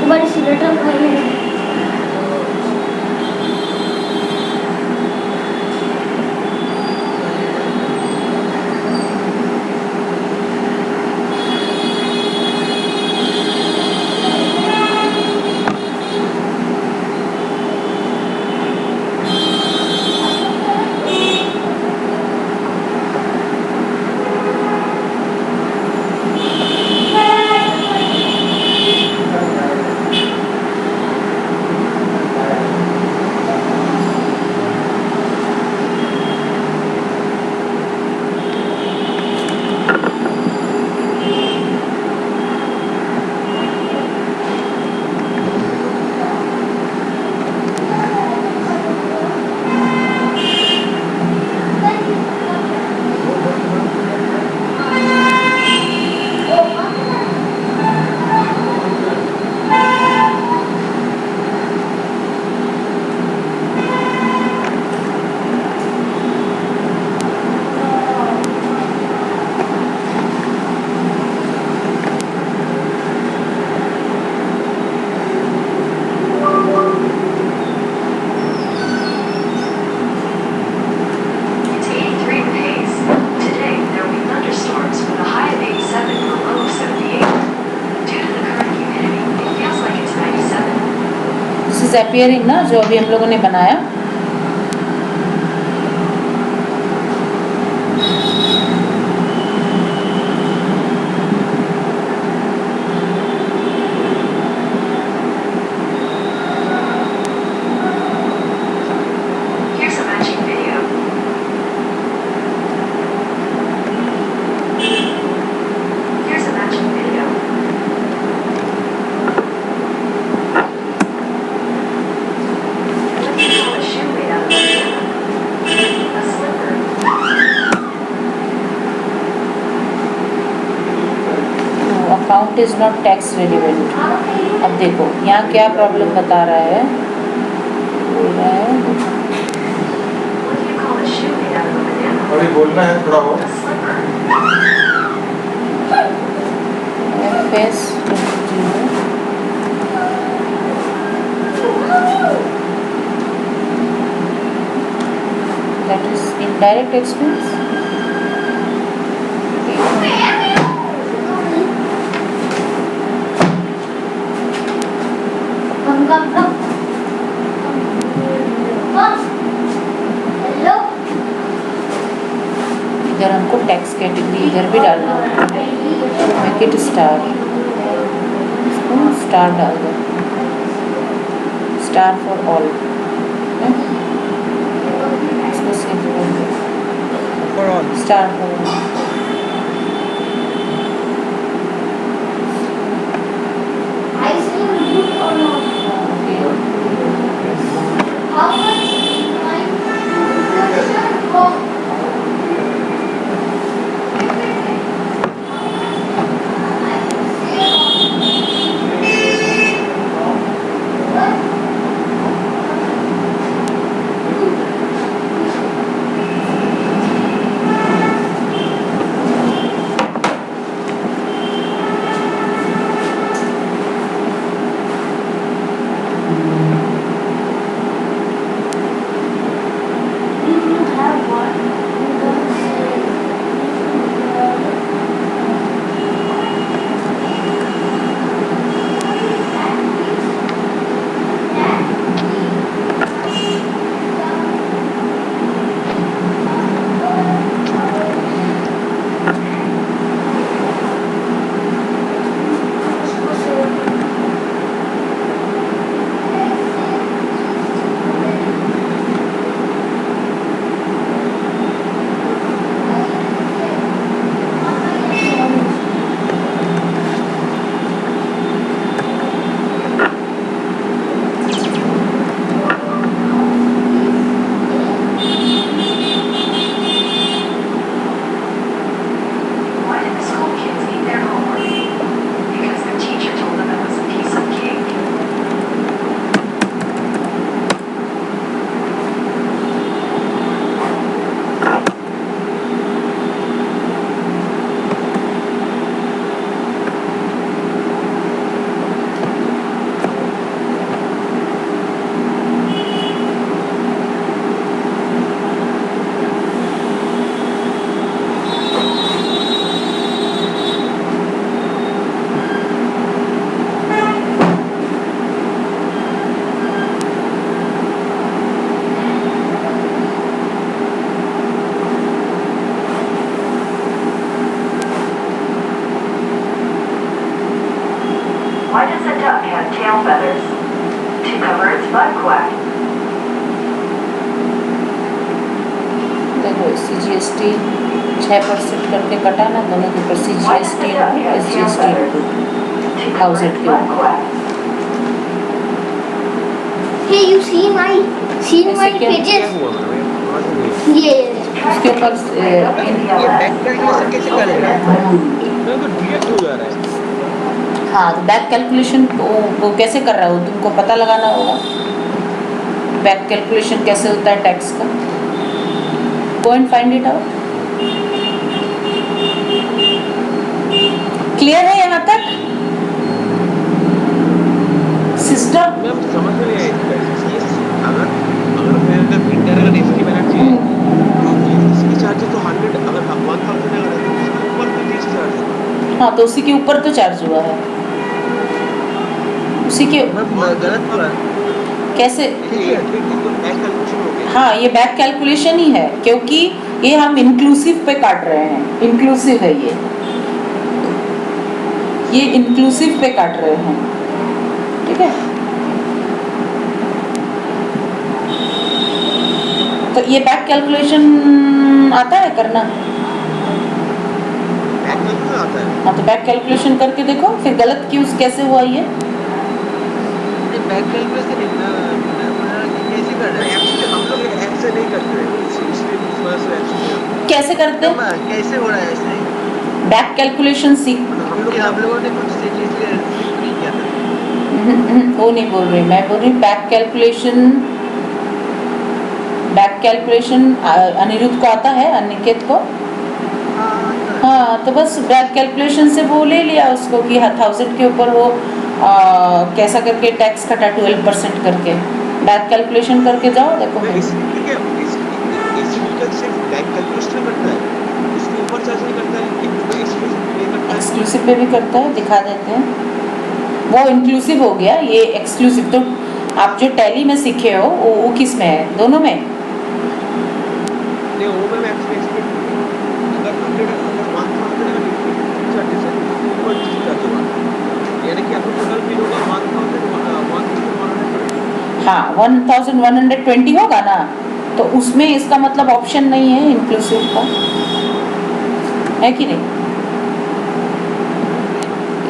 तुम्हारी सिलेटर खाई है। appearing ना, जो अभी हम लोगों ने बनाया। Amount is not tax relevant. अब देखो यहाँ क्या प्रॉब्लम बता रहा है, बोल रहा है अभी बोलना है थोड़ा और। FS 20 that is indirect expense। Hello इधर हमको टैक्स कैटेगरी इधर भी डालना होता है, मेक इट स्टार, इसको स्टार डाल दो, स्टार फॉर ऑल, इसको सेव कर दो, for all star for all. Ice cream good और not how much Why does the duck have tail feathers? To cover its butt quack. देखो CGST 6% करके कटा ना, दोनों के ऊपर Why does CGST the duck इनको have tail SGST feathers? इनको To cover 1000 its के butt ऊपर। quack. Hey, you see my ऐसे क्या? क्या pages? हुआ मैम, समझ नहीं। ये उसके ऊपर ये बैक कैलकुलेशन कैसे करेगा? मेरे को डिलीट हो जा रहा है। हाँ, तो बैक कैलकुलेशन को कैसे कर रहा हो, तुमको पता लगाना होगा बैक कैलकुलेशन कैसे होता है टैक्स का। Go and find it out. Clear है यहाँ तक सिस्टम? मैम समझ में नहीं आया अगर अगर मेरे प्रिंटर अगर इसकी बैलेंस चाहिए तो इसकी चार्जेस तो 100 अगर 1000 अगर है तो उसके ऊपर भी 30,000 है। हाँ, तो उसी के ऊपर तो चार्ज हुआ है, उसी के मैम गलत हुआ कैसे? ठीक है तो बैक कैलकुलेशन हो गया। हाँ, ये बैक कैलकुलेशन ही है क्योंकि ये हम इंक्लूसिव पे काट रहे हैं, इंक्लूसिव है ये इंक्लूसिव पे काट रहे हैं, ठीक है। तो ये बैक कैलकुलेशन आता है करना? बैक कैलकुलेशन आता है। हाँ, तो बैक कैलकुलेशन करके देखो फिर गलत क्यों कैसे हुआ ये। बैक कैलकुलेशन कैसे कर रहे हैं? एक्चुअली हम लोग ऐसे नहीं करते हैं। इसलिए थोड़ा सा एक्चुअली कैसे करते हैं? कैसे हो रहा है ऐसे? बैक कैलकुलेशन सीख क्योंकि हम लोगों ने कुछ चीज़ नहीं किया था। वो नहीं बोल रही मैं, बोल रही बैक कैलकुलेशन अनिरुद्ध को आता है, अनिकेत को। हाँ तो बस बैक कैलकुलेशन से वो ले लिया उसको कि 1000 के ऊपर वो कैसा करके टैक्स कटा 12% करके, बैक कैलकुलेशन करके जाओ देखो। मैं इसी के सिर्फ बैंक कैलकुलेशन करता है, उसके ऊपर चार्ज नहीं करता है, एक्सक्लूसिव पे करता है। एक्सक्लूसिव पे भी करता है, दिखा देते हैं। वो इंक्लूसिव हो गया, ये एक्सक्लूसिव। तो आप जो टैली में सीखे हो वो किस में है, दोनों में? नहीं वो मैं एक्सपेक्ट अगर 100 अगर 1000 अगर चार्जेस है तो ऊपर चार्ज होगा, यानी कि आपको टोटल बिल होगा 1100 हाँ 1120 होगा ना, तो उसमें इसका मतलब ऑप्शन नहीं है इंक्लूसिव का, है कि नहीं?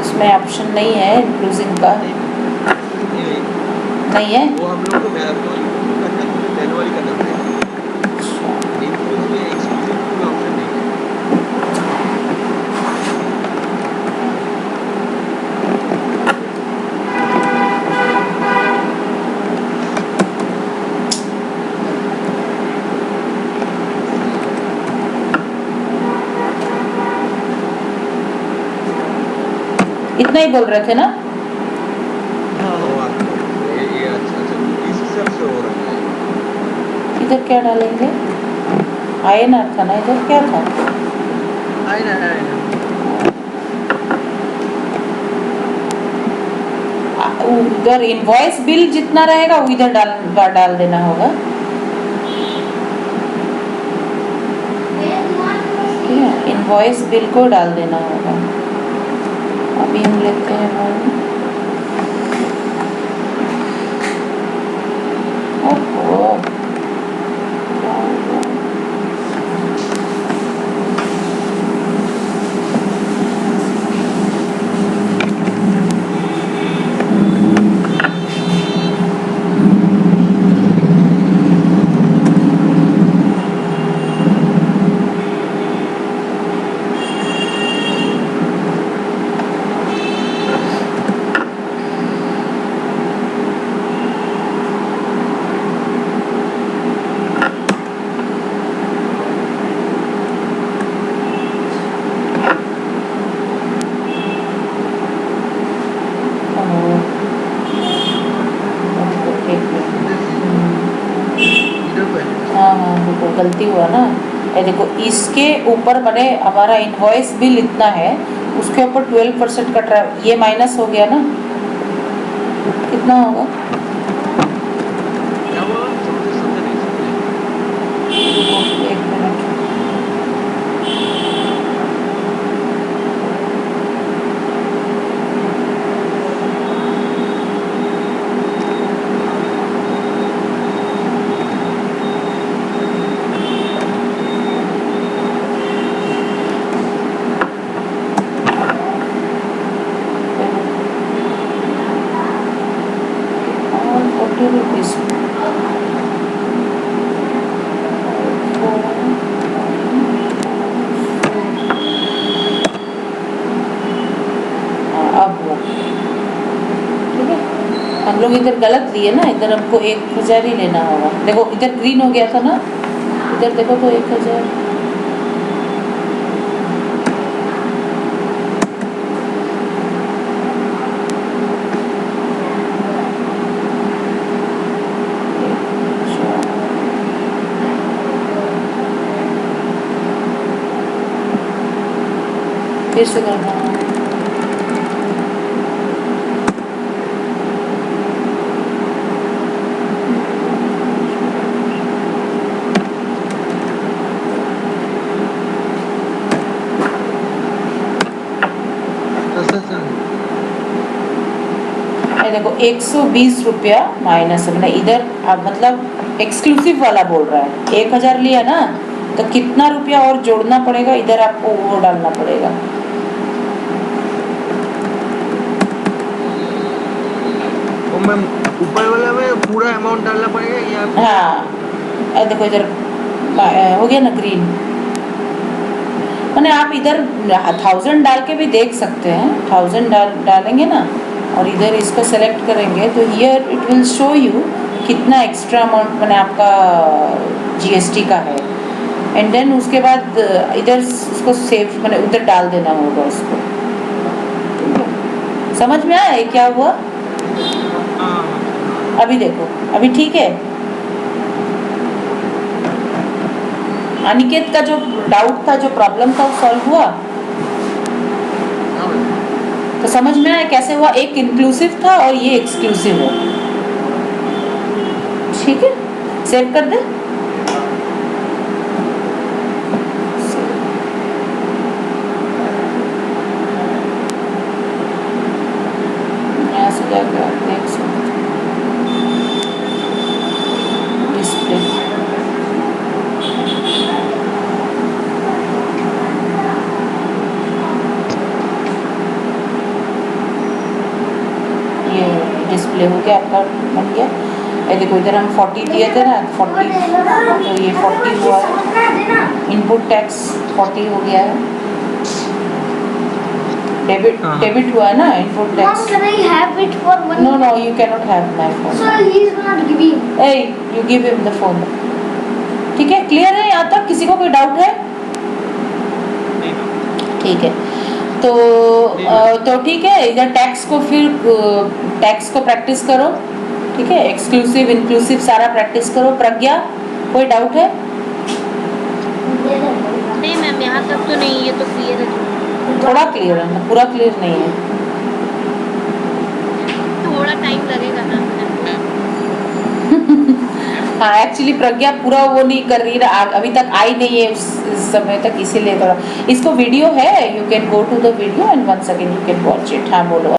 इसमें ऑप्शन नहीं है इंक्लूसिव का, नहीं है। वो हम लोग को करना है, मैनुअली करना पड़ेगा। इंक्लूसिव में एक्सक्लूसिव में ऑप्शन नहीं है। इतना ही बोल रहे थे ना? ये अच्छा इस हिसाब से हो रहा है। इधर क्या डालेंगे? INR था ना, इधर क्या था? आए ना उधर इनवॉइस बिल जितना रहेगा वो इधर डाल देना होगा, ठीक है? इनवॉइस बिल को डाल देना होगा। अभी हम लेते हैं ओहो, गलती हुआ ना। ये देखो इसके ऊपर मैंने हमारा इनवॉइस बिल इतना है, उसके ऊपर 12% कट रहा है, ये माइनस हो गया ना, कितना होगा? क्या हुआ? समझे नहीं समझे। एक मिनट, हम लोग इधर गलत लिए ना, इधर हमको 1000 ही लेना होगा। देखो इधर ग्रीन हो गया था ना, इधर देखो तो 1000। फिर से करना है। देखो 120 रुपया माइनस, मैंने इधर मतलब एक्सक्लूसिव वाला बोल रहा है, 1000 लिया ना, तो कितना रुपया और जोड़ना पड़ेगा, इधर आपको वो डालना पड़ेगा। मैम ऊपर वाला में पूरा अमाउंट डालना पड़ेगा या? हाँ देखो इधर हो गया ना ग्रीन, मैंने आप इधर 1000 डाल के भी देख सकते हैं, 1000 डालेंगे ना और इधर इसको सेलेक्ट करेंगे तो here it will show you कितना एक्स्ट्रा अमाउंट मैंने आपका जीएसटी का है, एंड देन उसके बाद इधर उसको सेव मैंने उधर डाल देना होगा उसको। समझ में आया क्या हुआ? अभी देखो, अभी ठीक है। अनिकेत का जो डाउट था, जो प्रॉब्लम था, वो सॉल्व हुआ? तो समझ में आया कैसे हुआ? एक इंक्लूसिव था और ये एक्सक्लूसिव है। ठीक है, सेव कर दे। यहाँ से जाकर आप देख सकते डिस्प्ले। ये डिस्प्ले हो गया, आपका बन गया। ये देखो इधर हम 40 दिए थे ना, 40 तो ये 40 हुआ है। इनपुट टैक्स 40 हो गया है। डेबिट हुआ है ना input Mom, tax. can I have it for one? No no, you cannot have my phone. So he's not giving. Hey, you give him the phone. ठीक है, क्लियर है यहाँ तक? किसी को कोई डाउट है? ठीक है, तो ठीक है, इधर टैक्स को फिर टैक्स को प्रैक्टिस करो। ठीक है, एक्सक्लूसिव इंक्लूसिव सारा प्रैक्टिस करो। प्रज्ञा, कोई डाउट है? नहीं मैम, यहाँ तक तो नहीं, ये तो क्लियर है। थोड़ा क्लियर है, पूरा क्लियर नहीं है। थोड़ा टाइम लगेगा ना। हाँ, एक्चुअली प्रज्ञा पूरा वो नहीं कर रही है, अभी तक आई नहीं है उस समय तक, इसीलिए थोड़ा। इसको वीडियो है, you can go to the video and once again you can watch it. हाँ बोलो।